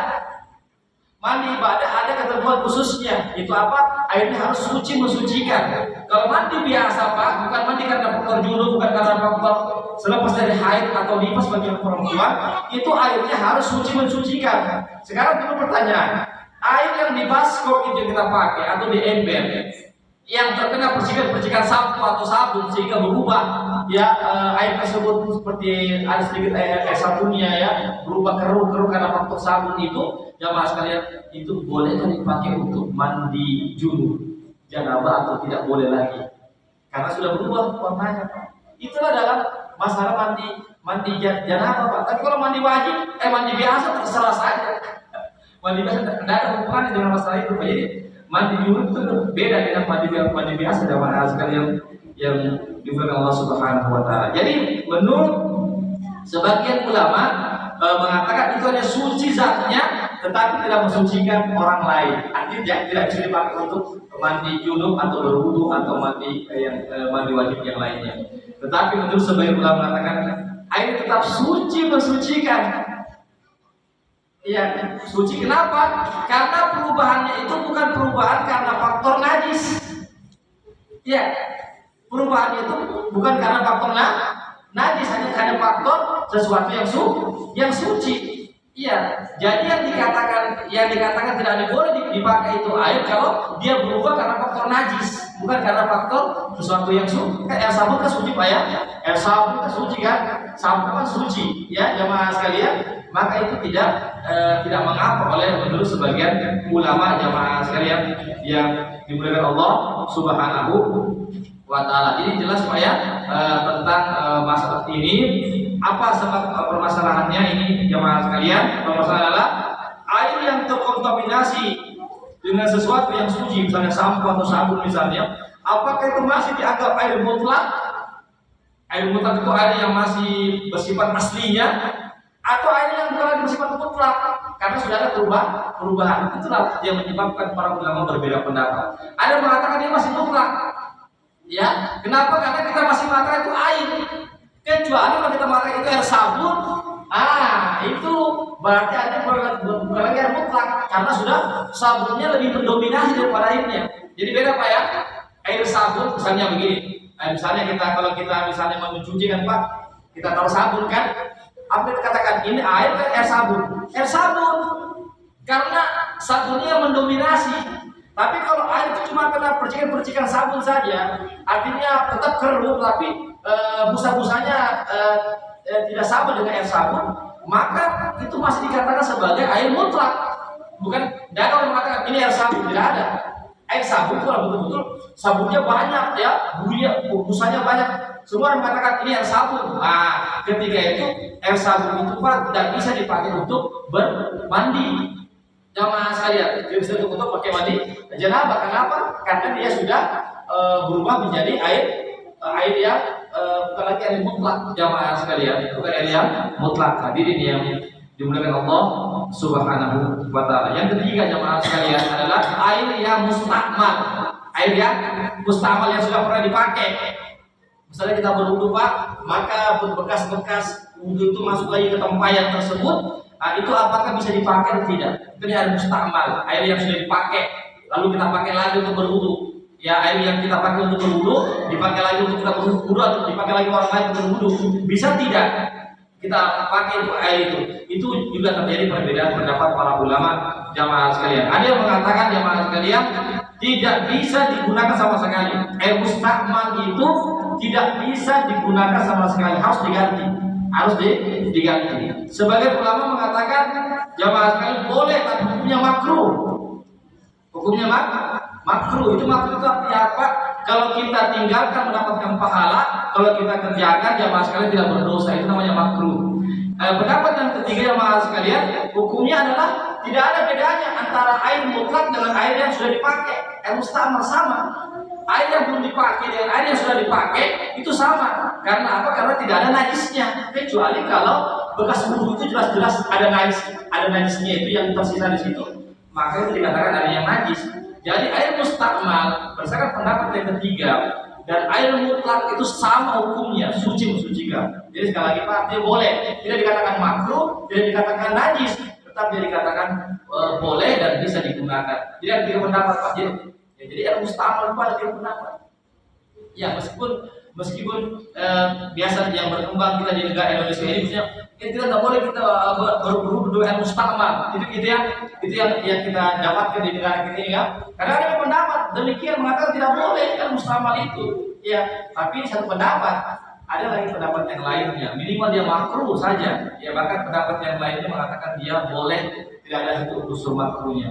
Mandi ibadah ada ketentuan khususnya. Itu apa? Airnya harus suci mensucikan. Kalau mandi biasa Pak, bukan mandi karena faktor junub, bukan karena faktor selepas dari haid atau nifas bagi perempuan, itu airnya harus suci mensucikan. Sekarang dulu pertanyaan, air yang di baskom itu yang kita pakai atau di ember yang terkena percikan sampo atau sabun sehingga berubah ya air tersebut seperti ada sedikit air sabunnya ya, berubah keruh karena faktor sabun itu, jamaah sekalian, itu boleh kan dipakai untuk mandi junub janabah atau tidak boleh lagi karena sudah berubah warnanya Pak. Itulah dalam masalah mandi janabah Pak. Tapi kalau mandi wajib mandi biasa terserah saja. Mandi biasa tidak ada hubungannya dengan masalah itu Pak. Jadi mandi junub itu beda dengan mandi biasa jamaah sekalian yang dimuliakan Allah Subhanahu wa taala. Jadi menurut sebagian ulama mengatakan itu hanya suci zatnya tetapi tidak mensucikan orang lain. Artinya tidak bisa dipakai untuk mandi junub atau berwudu atau mandi wajib yang lainnya. Tetapi menurut sebagian ulama mengatakan air tetap suci mensucikan. Iya, suci kenapa? Karena perubahannya itu bukan perubahan karena faktor najis. Iya, perubahannya itu bukan karena faktor najis, hanya karena faktor sesuatu yang suci. Iya, jadi yang dikatakan tidak boleh dipakai itu air kalau dia berubah karena faktor najis, bukan karena faktor sesuatu yang suci. Air sabun kan suci Pak ya? Air sabun kan suci kan? Sabun kan suci, ya jamaah sekalian. Maka itu tidak mengapa oleh menurut sebagian ulama jamaah sekalian yang dimuliakan Allah Subhanahu wa taala. Ini jelas Pak ya tentang masalah ini. Apa sebab permasalahannya ini jamaah sekalian? Permasalahan adalah air yang terkontaminasi dengan sesuatu yang suci, misalnya sampo atau sabun misalnya, apakah itu masih dianggap air mutlak? Air mutlak itu air yang masih bersifat aslinya, atau air yang bukan lagi bersifat mutlak karena sudah ada perubahan. Itulah yang menyebabkan para ulama berbeda pendapat. Ada yang mengatakan dia masih mutlak. Ya, kenapa? Karena kita masih mengatakan itu air. Kecuali kalau kita mengatakan itu air sabun, itu berarti ada bukan lagi air mutlak karena sudah sabunnya lebih mendominasi daripada airnya. Jadi beda Pak ya. Air sabun misalnya begini. Misalnya kalau kita misalnya mau mencuci kan Pak, kita taruh sabun kan, apa kita katakan ini air kan air sabun. Air sabun karena sabunnya yang mendominasi. Tapi kalau air itu cuma kena percikan-percikan sabun saja, artinya tetap keruh tapi busa-busanya tidak sama dengan air sabun, maka itu masih dikatakan sebagai air mutlak. Bukan, dan orang mengatakan ini air sabun, tidak ada. Air sabun itu betul-betul sabunnya banyak ya, busanya banyak. Semua orang mengatakan ini air sabun. Ketika itu air sabun itu Pak tidak bisa dipakai untuk bermandi. Jamaah sekalian, dia bisa untuk pakai mandi janabah. Kenapa? Karena dia sudah berubah menjadi air yang bukan lagi air mutlak. Jamaah sekalian, bukan air yang mutlak. Hadirin yang dimuliakan Allah Subhanahu wa taala. Yang ketiga jamaah sekalian adalah air yang mustakmal. Air yang mustakmal yang sudah pernah dipakai. Misalnya kita berwudu Pak, maka bekas-bekas wudu itu masuk lagi ke tempayan tersebut. Itu apakah bisa dipakai atau tidak? Itu air mustakmal, air yang sudah dipakai, lalu kita pakai lagi untuk berwudu. Ya, air yang kita pakai untuk berwudu dipakai lagi untuk kita berwudu atau dipakai lagi orang lain untuk berwudu. Bisa tidak kita pakai untuk air itu? Itu juga terjadi perbedaan pendapat para ulama jamaah sekalian. Ada yang mengatakan jamaah sekalian tidak bisa digunakan sama sekali. Air mustakmal itu tidak bisa digunakan sama sekali, harus diganti. Sebagai ulama mengatakan jamaah sekalian boleh, tapi hukumnya makruh. Hukumnya makruh. Itu makruh itu artinya apa? Kalau kita tinggalkan mendapatkan pahala, kalau kita kerjakan jamaah sekalian tidak berdosa. Itu namanya makruh. Pendapat yang ketiga jamaah sekalian, hukumnya adalah tidak ada bedanya antara air mutlak dengan air yang sudah dipakai. Air mustakmal sama. Air yang belum dipakai dengan air yang sudah dipakai itu sama. Karena apa? Karena tidak ada najisnya. Kecuali kalau bekas wudu itu jelas-jelas ada najisnya itu yang tersisa di situ, maka itu dikatakan air yang najis. Jadi air mustakmal berdasarkan pendapat yang ketiga dan air mutlak itu sama hukumnya, suci mensucikan. Jadi sekali lagi Pak, dia boleh, tidak dikatakan makruh, tidak dikatakan najis, tetap dia dikatakan boleh dan bisa digunakan. Jadi ada tiga pendapat Pak. Jadi air mustakmal itu ada tiga pendapat. Ya meskipun biasa yang berkembang kita di negara Indonesia ini misalnya kita tidak boleh kita berwudu air mustakmal. Itu yang kita dapatkan di negara kita ini ya. Karena ada pendapat demikian mengatakan tidak boleh air mustakmal itu. Ya, tapi satu pendapat. Ada lagi pendapat yang lainnya, minimal dia makruh saja. Ya, bahkan pendapat yang lainnya mengatakan dia boleh, tidak ada satu unsur makruhnya.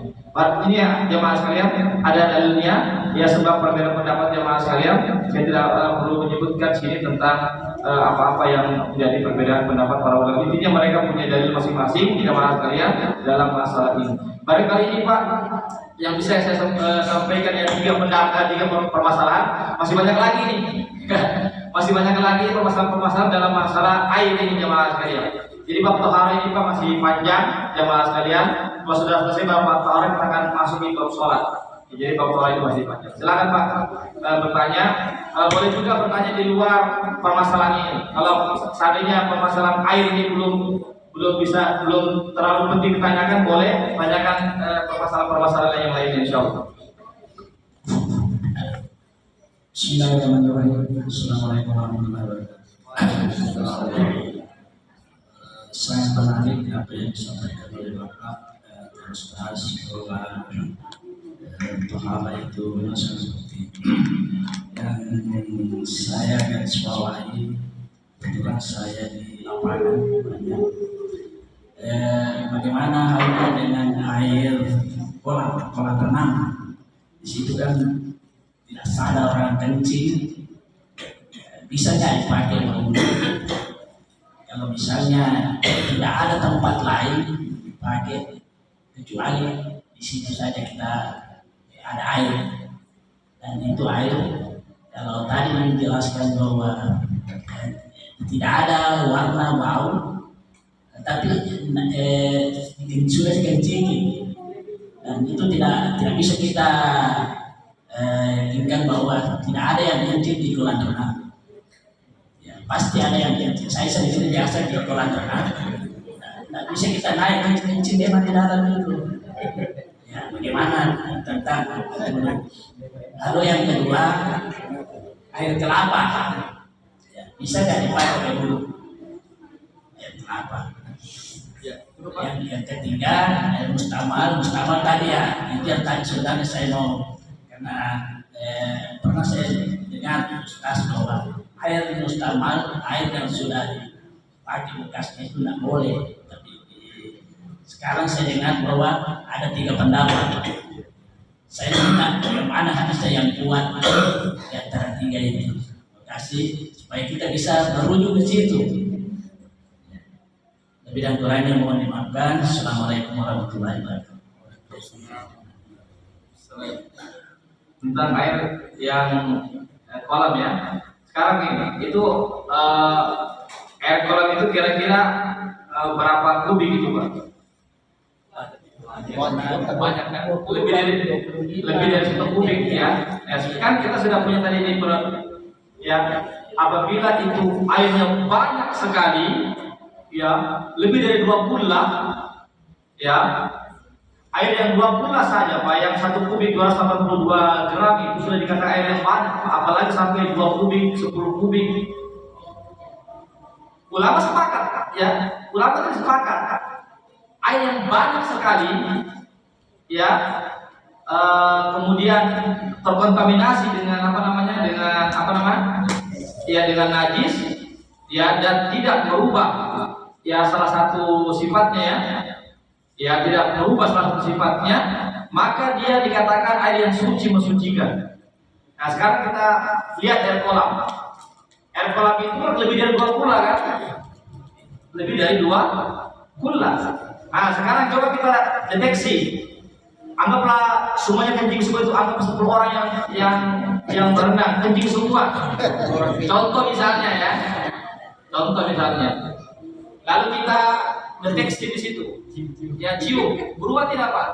Ini ya jemaah sekalian, ada dalilnya. Ya, sebab perbedaan pendapat jemaah sekalian, saya tidak perlu menyebutkan sini tentang apa-apa yang menjadi perbedaan pendapat para ulama. Intinya mereka punya dalil masing-masing jemaah sekalian dalam masalah ini. Barangkali ini Pak yang bisa saya sampaikan ya, tiga permasalahan. Masih banyak lagi nih. Masih banyak lagi permasalahan-permasalahan dalam masalah air ini jemaah sekalian. Jadi bab taharah ini Pak masih panjang jemaah sekalian. Kalau sudah selesai bab taharah kita akan masuk di bab sholat. Jadi bab taharah itu masih panjang. Silakan Pak bertanya. Boleh juga bertanya di luar permasalahan ini. Kalau seandainya permasalahan air ini belum terlalu penting ditanyakan, boleh tanyakan permasalahan yang lainnya insyaallah.
Bismillahirrahmanirrahim. Assalamualaikum warahmatullahi wabarakatuh. Saya menarik apa yang disampaikan oleh Bapak terus bahas bahwa pahala itu sangat seperti itu. Dan saya garis bawahi, kebetulan saya di lapangan banyak. Bagaimana halnya dengan air kolam renang? Di situ kan tidak sadar orang kencing, bisa nggak dipakai untuk kalau misalnya tidak ada tempat lain dipakai, kecuali di situ saja kita ada air, dan itu air kalau tadi menjelaskan bahwa tidak ada warna bau, tapi sudah dikencing, dan itu tidak bisa kita ingat bahwa tidak ada yang kencing di kolam renang. Ya, pasti ada yang kencing. Saya sendiri biasa di kolam renang. Tidak bisa kita naik kencing dia mati dalam dulu. Ya, bagaimana tentang lalu yang kedua, air kelapa. Ya, bisa nggak dipakai dulu? Air kelapa. Yang ketiga, air mustamal tadi ya, itu yang tadi sebenarnya saya mau, karena pernah saya dengar Ustaz bahwa air mustamal, air yang sudah dipakai bekasnya itu tidak boleh. Tapi sekarang saya dengar bahwa ada 3 pendapat. Saya minta bagaimana hadisnya yang kuat di antara 3 itu. Terima kasih supaya kita bisa merujuk ke situ. Lebih dan kurangnya mohon dimaafkan. Assalamualaikum warahmatullahi wabarakatuh.
Tentang air yang kolam ya. Sekarang ini itu air kolam itu kira-kira berapa kubik itu Pak? Banyak kan? Lebih dari 1 kubik ya. Ya kan kita sudah punya tadi ini ya. Apabila itu airnya banyak sekali ya, lebih dari 2 pula ya. Air yang 2 pula saja Pak, yang 1 kubik 282 gram itu sudah dikatakan air yang banyak, apalagi sampai 2 kubik, 10 kubik. Ulama sepakat ya, ulama itu sepakat air yang banyak sekali ya, kemudian terkontaminasi dengan dengan najis ya, dan tidak merubah ya salah satu sifatnya ya, tidak merubah salah satu sifatnya, maka dia dikatakan air yang suci, mensucikan. Nah sekarang kita lihat air kolam. Air kolam itu lebih dari 2 pula kan? Lebih dari 2 pula. Nah sekarang coba kita deteksi. Anggaplah semuanya kencing semua, itu anggap 10 orang yang berenang kencing semua. Contoh misalnya ya. Lalu kita deteksi di situ. Ya cium, berubah tidak Pak?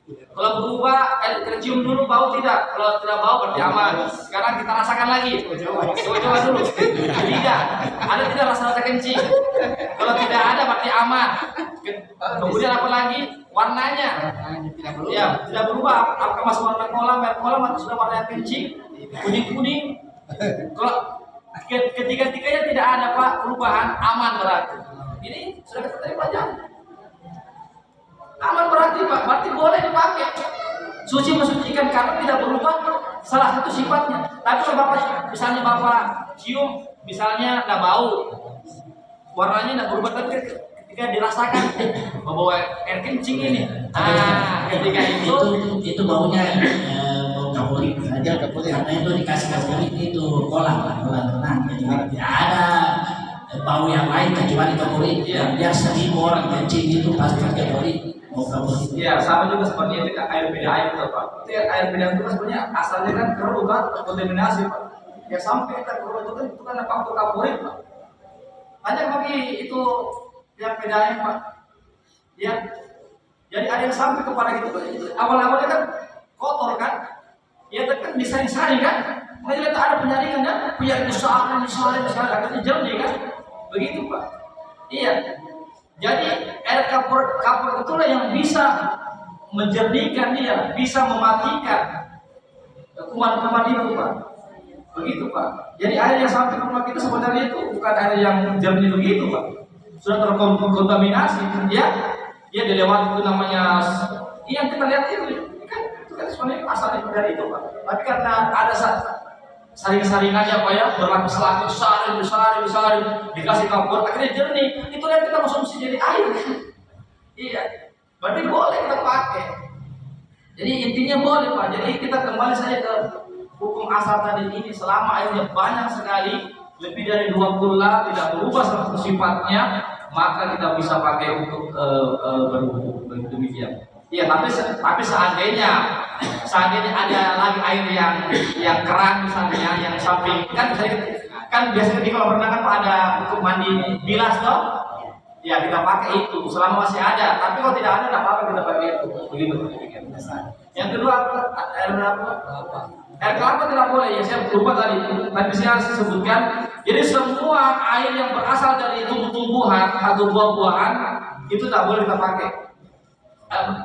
Kalau berubah, kita cium dulu, bau tidak? Kalau tidak bau berarti aman. Sekarang kita rasakan lagi. Coba dulu. Tidak, ada tidak rasa kencing? Kalau tidak ada berarti aman. Kemudian apa lagi? Warnanya. Ya, tidak berubah. Apakah masih warna kolam, air kolam atau sudah warna kencing? Kuning-kuning. Kalau ketiga-tiganya tidak ada Pak perubahan, aman berarti. Ini sudah kita terima pelajaran. Aman berarti Pak, berarti boleh dipakai. Suci mensucikan karena tidak berubah salah satu sifatnya. Tapi kalau Bapak misalnya Bapak cium, misalnya nggak bau, warnanya nggak berubah, tapi ketika dirasakan bau air kencing ini, ketika
itu baunya bau kaporit saja, karena itu dikasih kaporit itu kolam renang, jadi tidak ada bau yang lain kecuali kaporit. Yang biasa 1000 orang kencing itu pasti kaporit.
Iya, sama juga seperti itu air PDAM itu Pak. Air PDAM itu sebenarnya asalnya kan keruh kan, terkontaminasi Pak. Ya sampai kita keruh itu kan faktor kaporit Pak. Hanya bagi itu yang PDAM Pak. Ya, jadi ada yang sampai kepada itu awal-awalnya kan kotor kan, ya kan disaring-saring kan, kemudian ada penyaringan kan, penyaring disaring, akhirnya jernih kan, begitu Pak. Iya. Jadi air kapur itulah yang bisa menjernihkan dia, bisa mematikan kuman-kuman itu Pak. Begitu Pak. Jadi air yang sampai ke rumah kita sebenarnya itu bukan air yang jernih begitu Pak. Sudah terkontaminasi ya. Dia dilewati itu namanya, yang kita lihat itu kan sebenarnya asalnya dari itu Pak. Tapi karena ada saring-saringannya Pak ya, berlapis saring, dikasih kapur, akhirnya jernih. Itu yang kita konsumsi jadi air. Iya, berarti boleh kita pakai. Jadi intinya boleh Pak. Jadi kita kembali saja ke hukum asal tadi ini. Selama airnya banyak sekali, lebih dari 2 pula, tidak berubah satu sifatnya, maka kita bisa pakai untuk berwudu. Demikian. Iya, tapi seandainya ada lagi air yang keran misalnya, yang samping kan biasanya di kolam renang kan ada untuk mandi bilas toh. Ya kita pakai itu selama masih ada. Tapi kalau tidak ada, tidak apa-apa kita pakai itu. Begitu. Yang kedua air apa? Air kelapa tidak boleh. Ya saya lupa tadi. Tadi saya sebutkan. Jadi semua air yang berasal dari tumbuh-tumbuhan atau buah-buahan itu tidak boleh kita pakai.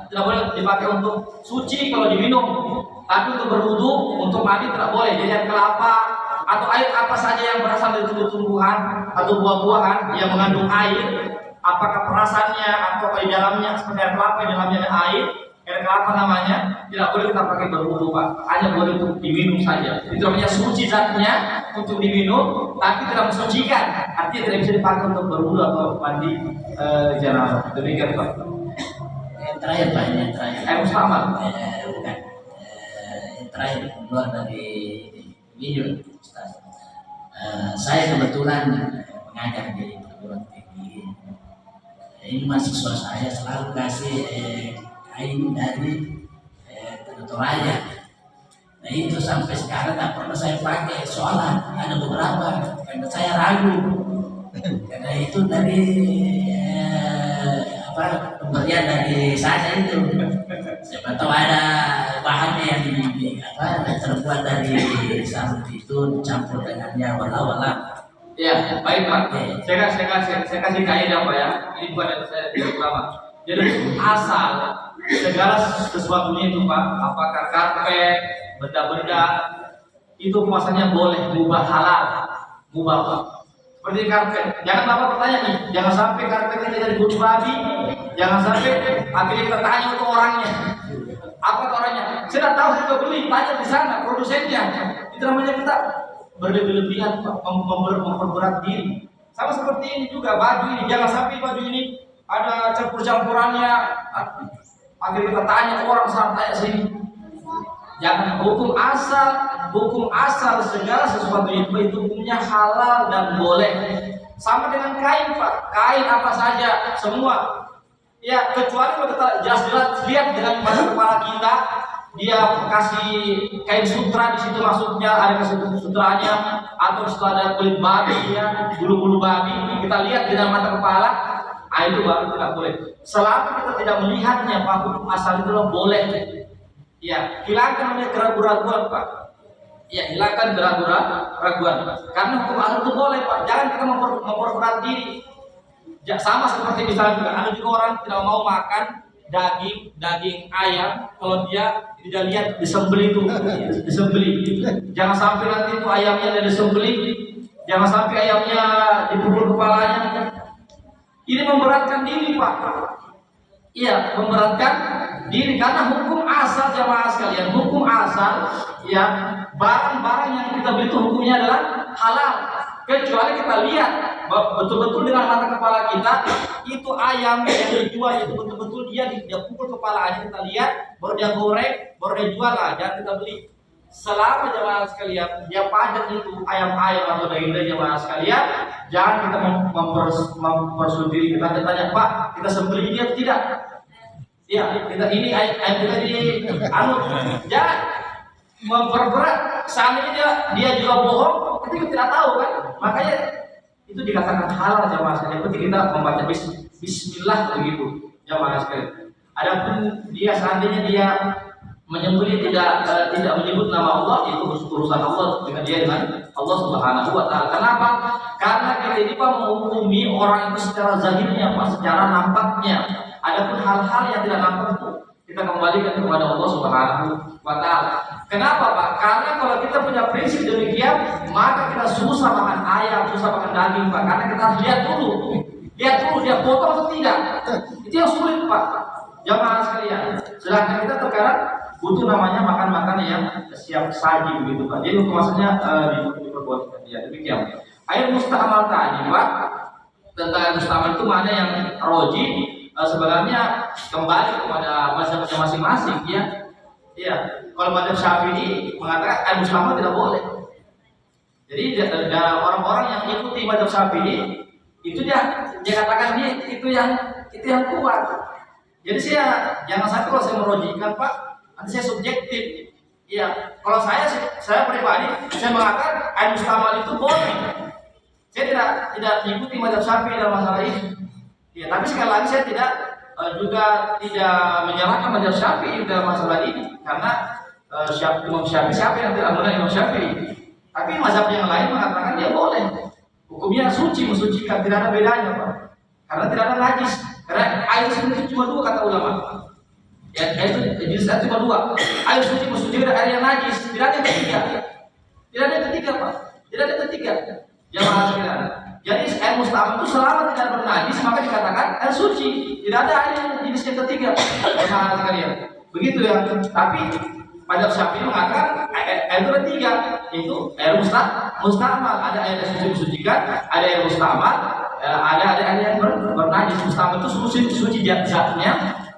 Tidak boleh dipakai untuk suci kalau diminum. Tapi untuk berwudu, untuk mandi tidak boleh. Jadi air kelapa atau air apa saja yang berasal dari tumbuh-tumbuhan atau buah-buahan yang mengandung air, apakah perasannya atau di dalamnya seperti air kelapa, di dalamnya ada air kelapa namanya, tidak boleh kita pakai berwudu Pak, hanya boleh untuk diminum saja. Itu namanya suci zatnya untuk diminum, tapi tidak mensucikan, artinya tidak bisa dipakai untuk berwudu atau mandi janabah. Demikian Pak.
Yang terakhir Pak, yang terakhir.
Air musta'mal.
Bukan. Yang terakhir keluar dari video Ustaz. Saya kebetulan mengajar di perguruan tinggi. Ini mahasiswa saya selalu kasih kain dari Toraja. Nah itu sampai sekarang tak pernah saya pakai, soalnya ada beberapa karena saya ragu karena itu dari pemberian dari saya itu. Siapa tahu ada bahannya yang terbuat dari sabut itu campur dengannya wala-wala.
Ya, baik Pak. Saya kasih kaidah Pak ya. Ini bukan yang saya pertama. Jadi asal segala sesuatunya itu Pak, apakah karpet, benda-benda itu puasanya boleh, mubah halal, mubah Pak. Seperti karpet, jangan Bapak bertanya nih, jangan sampai karpetnya dari bulu babi, jangan sampai akhirnya kita tanya untuk orangnya, apa orangnya? Saya tahu saya beli, tanya di sana produsennya. Itu namanya kita berlebihan memperberat diri. Sama seperti ini juga baju ini, jangan sampai baju ini ada campur-campurannya. Akhirnya kita tanya orang sana, tanya sini. Jangan hukum asal segala sesuatu itu hukumnya halal dan boleh. Sama dengan kain Pak, kain apa saja semua. Ya kecuali kalau kita jelas-jelas lihat dengan mata kepala kita, dia kasih kain sutra di situ masuknya ada kasih sutranya, atau setelah ada kulit babi ya, bulu-bulu babi, kita lihat dengan mata kepala, itu baru tidak boleh. Selama kita tidak melihatnya, Pak, hukum asal itu boleh. Ya, hilangkan namanya keraguan-raguan Pak. Ya, hilangkan keraguan-raguan. Karena hukum asal itu boleh Pak. Jangan kita memperberat diri. Ya, sama seperti misalnya juga ada juga orang tidak mau makan daging ayam kalau dia tidak lihat disembelih itu, disembelih. Jangan sampai nanti itu ayamnya disembelih, jangan sampai ayamnya dipukul kepalanya. Ini memberatkan diri Pak. Iya, memberatkan diri karena hukum asal jamaah sekalian, hukum asal ya barang-barang yang kita beli itu hukumnya adalah halal, kecuali kita lihat betul-betul dengan mata kepala kita itu ayam yang dijual itu betul-betul dia pukul kepalanya, kita lihat baru dia goreng, baru dia jual lah, jangan kita beli. Selama jamaah sekalian dia pajak itu ayam-ayam atau daging-daging jamaah sekalian, jangan kita mempersudiri, kita tanya Pak, kita sembelih ini atau tidak? Ya, kita ini ayam kita di jangan memperberat. Seandainya dia juga bohong, kita tidak tahu kan, makanya itu dikatakan halal jamaah sekalian. Berarti kita membaca bismillah begitu jamaah sekalian. Adapun dia seandainya dia menyembelih tidak menyebut nama Allah, itu urusan Allah dengan dia dengan Allah Subhanahu wa taala. Kenapa? Karena kita ini Pak menghukumi orang itu secara zahirnya Pak, secara nampaknya. Adapun hal-hal yang tidak nampak itu kita kembalikan kepada Allah Subhanahu wa taala. Kenapa Pak? Karena kalau kita punya prinsip demikian, maka kita susah makan ayam, susah makan daging Pak. Karena kita harus lihat dulu dia potong atau tidak. Itu yang sulit Pak. Jamaah sekalian. Sedangkan kita terkadang butuh namanya makan yang siap saji begitu Pak. Jadi maksudnya diperbolehkan. Ya demikian. Air musta'mal tadi Pak, tentang air musta'mal itu mana yang roji sebenarnya kembali kepada mazhabnya masing-masing ya. Iya, kalau mazhab Syafi'i mengatakan air musta'mal tidak boleh. Jadi orang-orang yang ikuti mazhab Syafi'i Itu dia katakan itu yang kuat. Jadi saya jangan sampai kalau saya merojikan Pak, nanti saya subjektif. Iya, kalau saya pribadi saya mengatakan air mustamal itu boleh. Saya tidak mengikuti mazhab Syafi'i dalam masalah ini. Ya, tapi sekali lagi saya juga tidak menyalahkan mazhab Syafi'i dalam masalah ini karena Imam Syafi'i siapa yang tidak mengenal Imam Syafi'i? Tapi mazhab yang lain mengatakan dia boleh. Hukumnya suci, mensucikan, tidak ada bedanya Pak. Karena tidak ada najis. Karena air suci cuma dua kata ulama. Ya, itu jenisnya cuma dua. Air suci mensucikan, air yang najis. Tidak ada yang ketiga. Tidak ada yang ketiga Pak. Tidak ada yang ketiga. Jamaah sekalian. Jadi air mustamal itu selama tidak bernajis maka dikatakan air suci. Tidak ada air yang jenis yang ketiga. Jamaah sekalian. Begitu ya. Tapi mazhab Syafi'i mengatakan air itu ada tiga, yaitu air mustamal. Ada air yang suci mensucikan, ada air mustamal, ada air yang bernajis. Mustamal itu suci zatnya,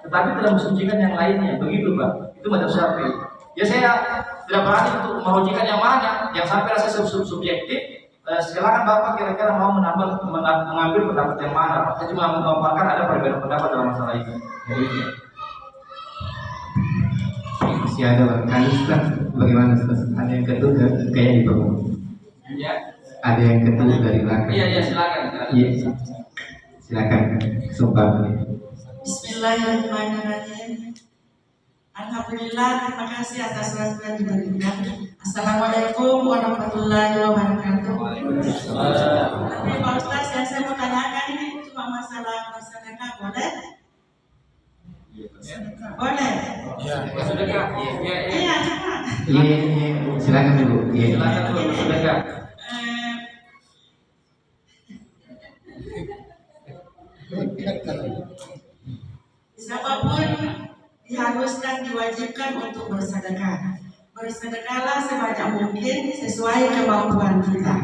tetapi tidak mensucikan yang lainnya. Begitu Pak. Itu mazhab Syafi'i. Ya saya tidak berani untuk merojikan yang mana, yang sampai rasa subjektif. Silakan Bapak kira-kira mau mengambil pendapat yang mana. Saya cuma memaparkan ada perbedaan pendapat dalam masalah ini.
Masih ada barangkali Ustaz, bagaimana Ustaz? Ada yang ketuk kayak di bawah.
Ya.
Ada yang ketuk dari belakang.
Iya silakan.
Iya. Silakan kesempatan.
Bismillahirrahmanirrahim. Alhamdulillah, terima kasih atas waktu yang diberikan. Assalamualaikum warahmatullahi wabarakatuh. Tapi Pak Ustaz, yang saya mau tanyakan ini cuma masalah bersedekah, boleh? Boleh?
Sedekah.
Iya, cuma.
Iya, silakan dulu. Iya.
Silakan dulu sedekah.
Siapapun diharuskan, diwajibkan untuk bersedekah. Bersedekahlah sebanyak mungkin sesuai kemampuan kita.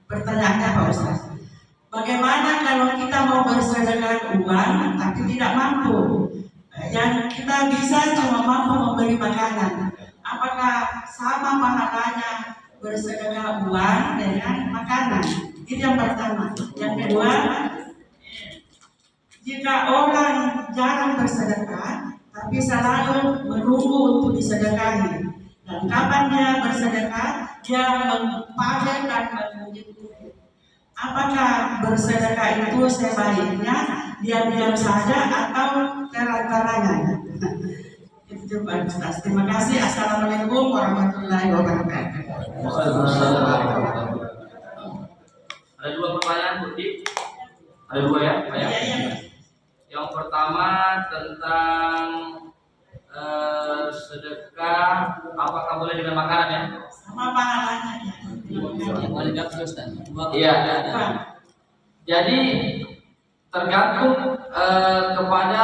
Pertanyaannya Pak Ustaz, bagaimana kalau kita mau bersedekah uang tapi tidak mampu? Yang kita bisa cuma mampu memberi makanan. Apakah sama pahalanya bersedekah uang dengan makanan? Itu yang pertama. Yang kedua, jika orang jarang bersedekah, tapi selalu menunggu untuk disedekahi, dan kapan dia bersedekah, dia mengpakai dan menguji. Apakah bersedekah itu sebaiknya diam-diam saja atau terang-terangan? Itu Pak Ustaz. Terima kasih. Assalamualaikum warahmatullahi wabarakatuh.
Ada dua pertanyaan Budi. Ada dua ya, Pak ya? Yang pertama tentang sedekah, apakah boleh dengan makanan ya?
Sama pahalanya ya.
Iya. Jadi tergantung kepada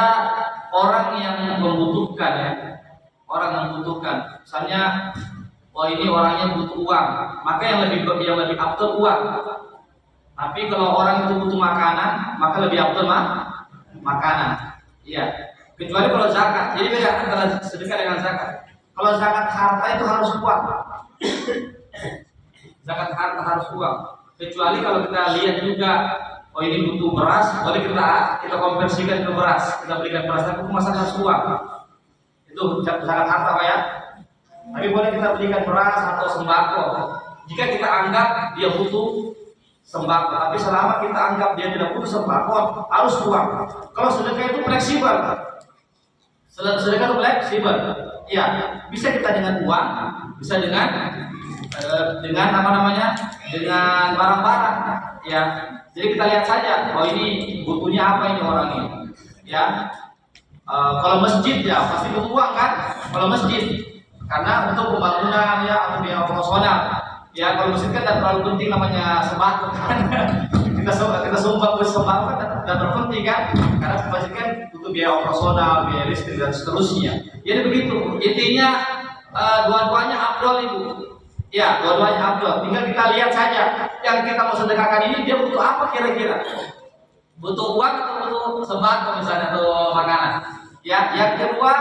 orang yang membutuhkan ya. Orang yang membutuhkan. Misalnya, ini orangnya butuh uang, maka yang lebih afdol uang. Tapi kalau orang itu butuh makanan, maka lebih afdol makanan. Iya. Kecuali kalau zakat. Jadi beda antara sedekah dengan zakat. Kalau zakat harta itu harus uang. Zakat harta harus uang. Kecuali kalau kita lihat juga, ini butuh beras, boleh kita konversikan ke beras, kita belikan beras, tapi kemasan harus uang. Itu zakat harta Pak ya. Tapi boleh kita belikan beras atau sembako. Jika kita anggap dia butuh sembako, tapi selama kita anggap dia tidak butuh sembako, harus uang. Kalau sedekah itu fleksibel. Sedekah itu fleksibel. Ya, bisa kita dengan uang, bisa dengan apa namanya? Dengan barang-barang. Ya. Jadi kita lihat saja, ini butuhnya apa ini orang ini. Ya. Kalau masjid ya pasti butuh uang kan? Kalau masjid, karena untuk pembangunan ya atau biaya operasional. Ya kalau masjid kan tidak terlalu penting namanya sembako kan. kita sumbang bersembako kan tidak terpenting kan? Karena masjid kan butuh biaya operasional, biaya listrik dan seterusnya. Jadi begitu. Intinya dua-duanya afdol itu. Ya, dua-duanya afdol. Tinggal kita lihat saja yang kita mau sedekahkan ini dia butuh apa kira-kira? Butuh uang atau butuh sembako misalnya atau makanan? Ya, yang kedua,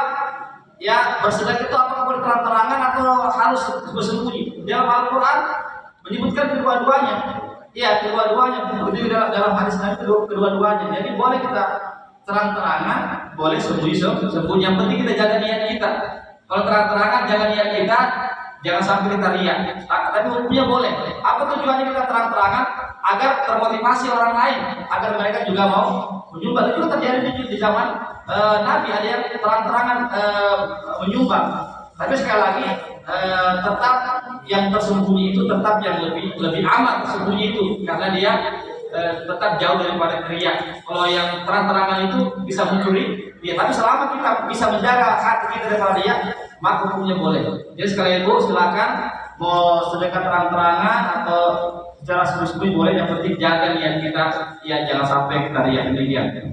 ya bersedekah itu apakah boleh terang-terangan atau harus bersembunyi? Dalam Al-Quran menyebutkan kedua-duanya. Iya, kedua-duanya. Jadi dalam hadis Nabi kedua-duanya. Jadi boleh kita terang-terangan, boleh sembunyi. Yang penting kita jaga niat kita. Kalau terang-terangan jaga niat kita, jangan sampai kita riak. Tapi hukumnya boleh. Apa tujuannya kita terang-terangan? Agar termotivasi orang lain, agar mereka juga mau menyumbang. Itu juga terjadi di zaman Nabi, ada yang terang-terangan menyumbang. Tapi sekali lagi tetap yang tersembunyi itu tetap yang lebih aman tersembunyi itu, karena dia tetap jauh daripada teriak. Kalau yang terang-terangan itu bisa mencuri, ya, tapi selama kita bisa menjaga hati kita daripada dia, maka hukumnya boleh. Jadi sekali ibu silakan mau sedekah terang-terangan atau secara sembunyi boleh, yang penting jaga niat kita, ya jangan sampai kita riak. Demikian.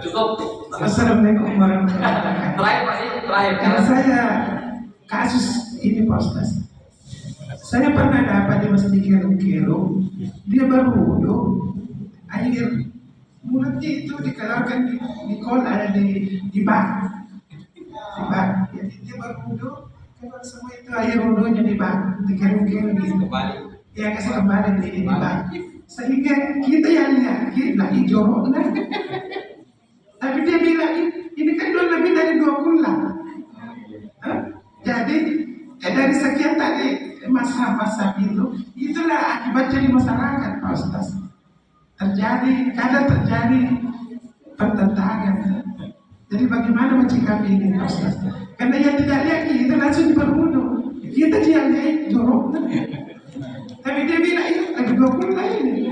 Cukup.
Assalamualaikum warahmatullahi wabarakatuh.
Terakhir Pak, terakhir.
Kalau saya kasus ini Pak Ustaz, saya pernah dapat di Masjid Kero, dia baru wudhu, air mulutnya itu dikeluarkan di kol, ada di bak, jadi dia baru wudhu, keluar semua itu air wudhunya di bak, di Kero gitu. Ya kasih kembali di bak, sehingga kita yang lihat lagi jorok lah. Tapi dia bilang ini kan lebih dari 2 bulan. Jadi dari sekian tadi masa-masa itulah akibat jadi masyarakat Pak Ustaz. Kadang terjadi pertentangan. Jadi bagaimana mencikapi ini Pak Ustaz? Karena yang tidak lihat itu langsung berwudu. Kita yang lihat jorok. Tapi dia bilang itu ada 2 bulan ini.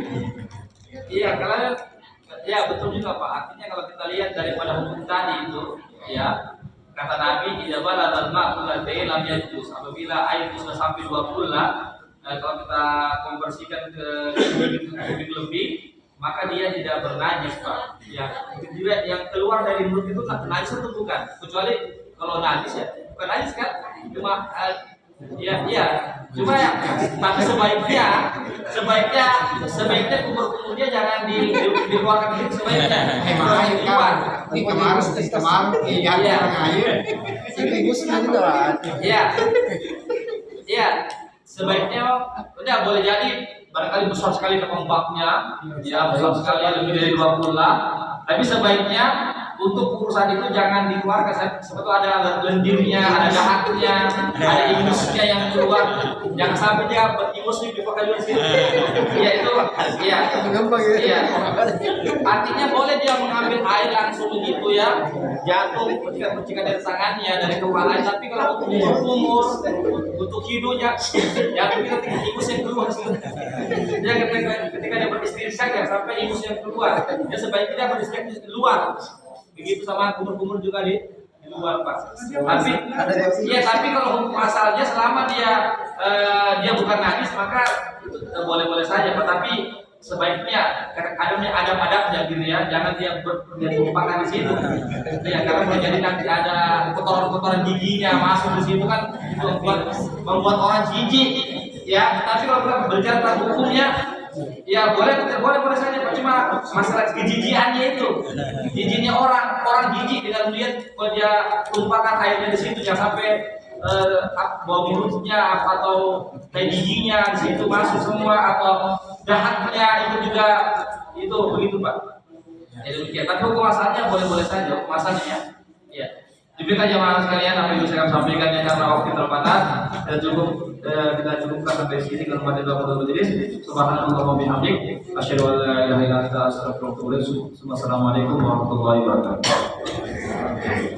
Iya, kalau ya betul juga Pak. Artinya kalau kita lihat daripada hukum tadi itu, ya kata Nabi, "Idza balagha al-ma'u lam yajuz." Apabila air itu sudah sampai 2 bulan, kalau kita konversikan ke kubik lebih, maka dia tidak bernajis Pak. Ya, juga yang keluar dari mulut itu najis atau bukan? Kecuali kalau najis ya, bukan najis kan? Cuma cuma ya, maka sebaiknya kumur-kumurnya jangan dikeluarkan gitu, sebaiknya keluar. Iya, sebaiknya udah boleh jadi barangkali besar sekali ombaknya, ya besar sekali lebih dari 2 bulan, tapi sebaiknya untuk urusan itu jangan dikeluarkan. Sebetulnya ada lendirnya, ada dahaknya, ada ingusnya yang keluar. Jangan sampai dia beringus di pakai di sini. Ya itu, iya. Artinya boleh dia mengambil air langsung begitu ya, jatuh ketika dari tangannya, dari kepala. Tapi kalau untuk umur, untuk hidupnya, ya ketika ingus yang keluar. Dia ketika dia beristinsak ya sampai ingus yang keluar. Ya sebaiknya dia beristinsak di luar. Begitu sama kumur-kumur juga di luar Pak. Tapi kalau hukum asalnya selama dia bukan najis maka itu boleh-boleh saja Pak. Tapi sebaiknya adab-adabnya gitu ya, jangan dia bertumpahkan di situ. Ya karena boleh jadi nanti ada kotoran-kotoran giginya masuk di situ kan, itu membuat orang jijik. Ya, tapi kalau kita berbicara tentang hukumnya, ya boleh saja Pak. Cuma masalah kejijiannya itu, jijiknya orang jijik dengan melihat kalau dia tumpahkan airnya di situ, jangan sampai bau mulutnya atau kayak giginya di situ masuk semua, atau dahaknya itu juga itu begitu Pak. Ya demikian. Tapi hukum asalnya boleh saja hukum asalnya. Ya. Demikian jemaah sekalian apa yang bisa kami sampaikan ya, karena waktu terbatas dan kita cukupkan sampai sini kalau pada dua majelis. Subhanallah wa bihamdik, asyhadu an la ilaha illa anta, astaghfiruka wa atubu ilaik. Wassalamualaikum warahmatullahi wabarakatuh.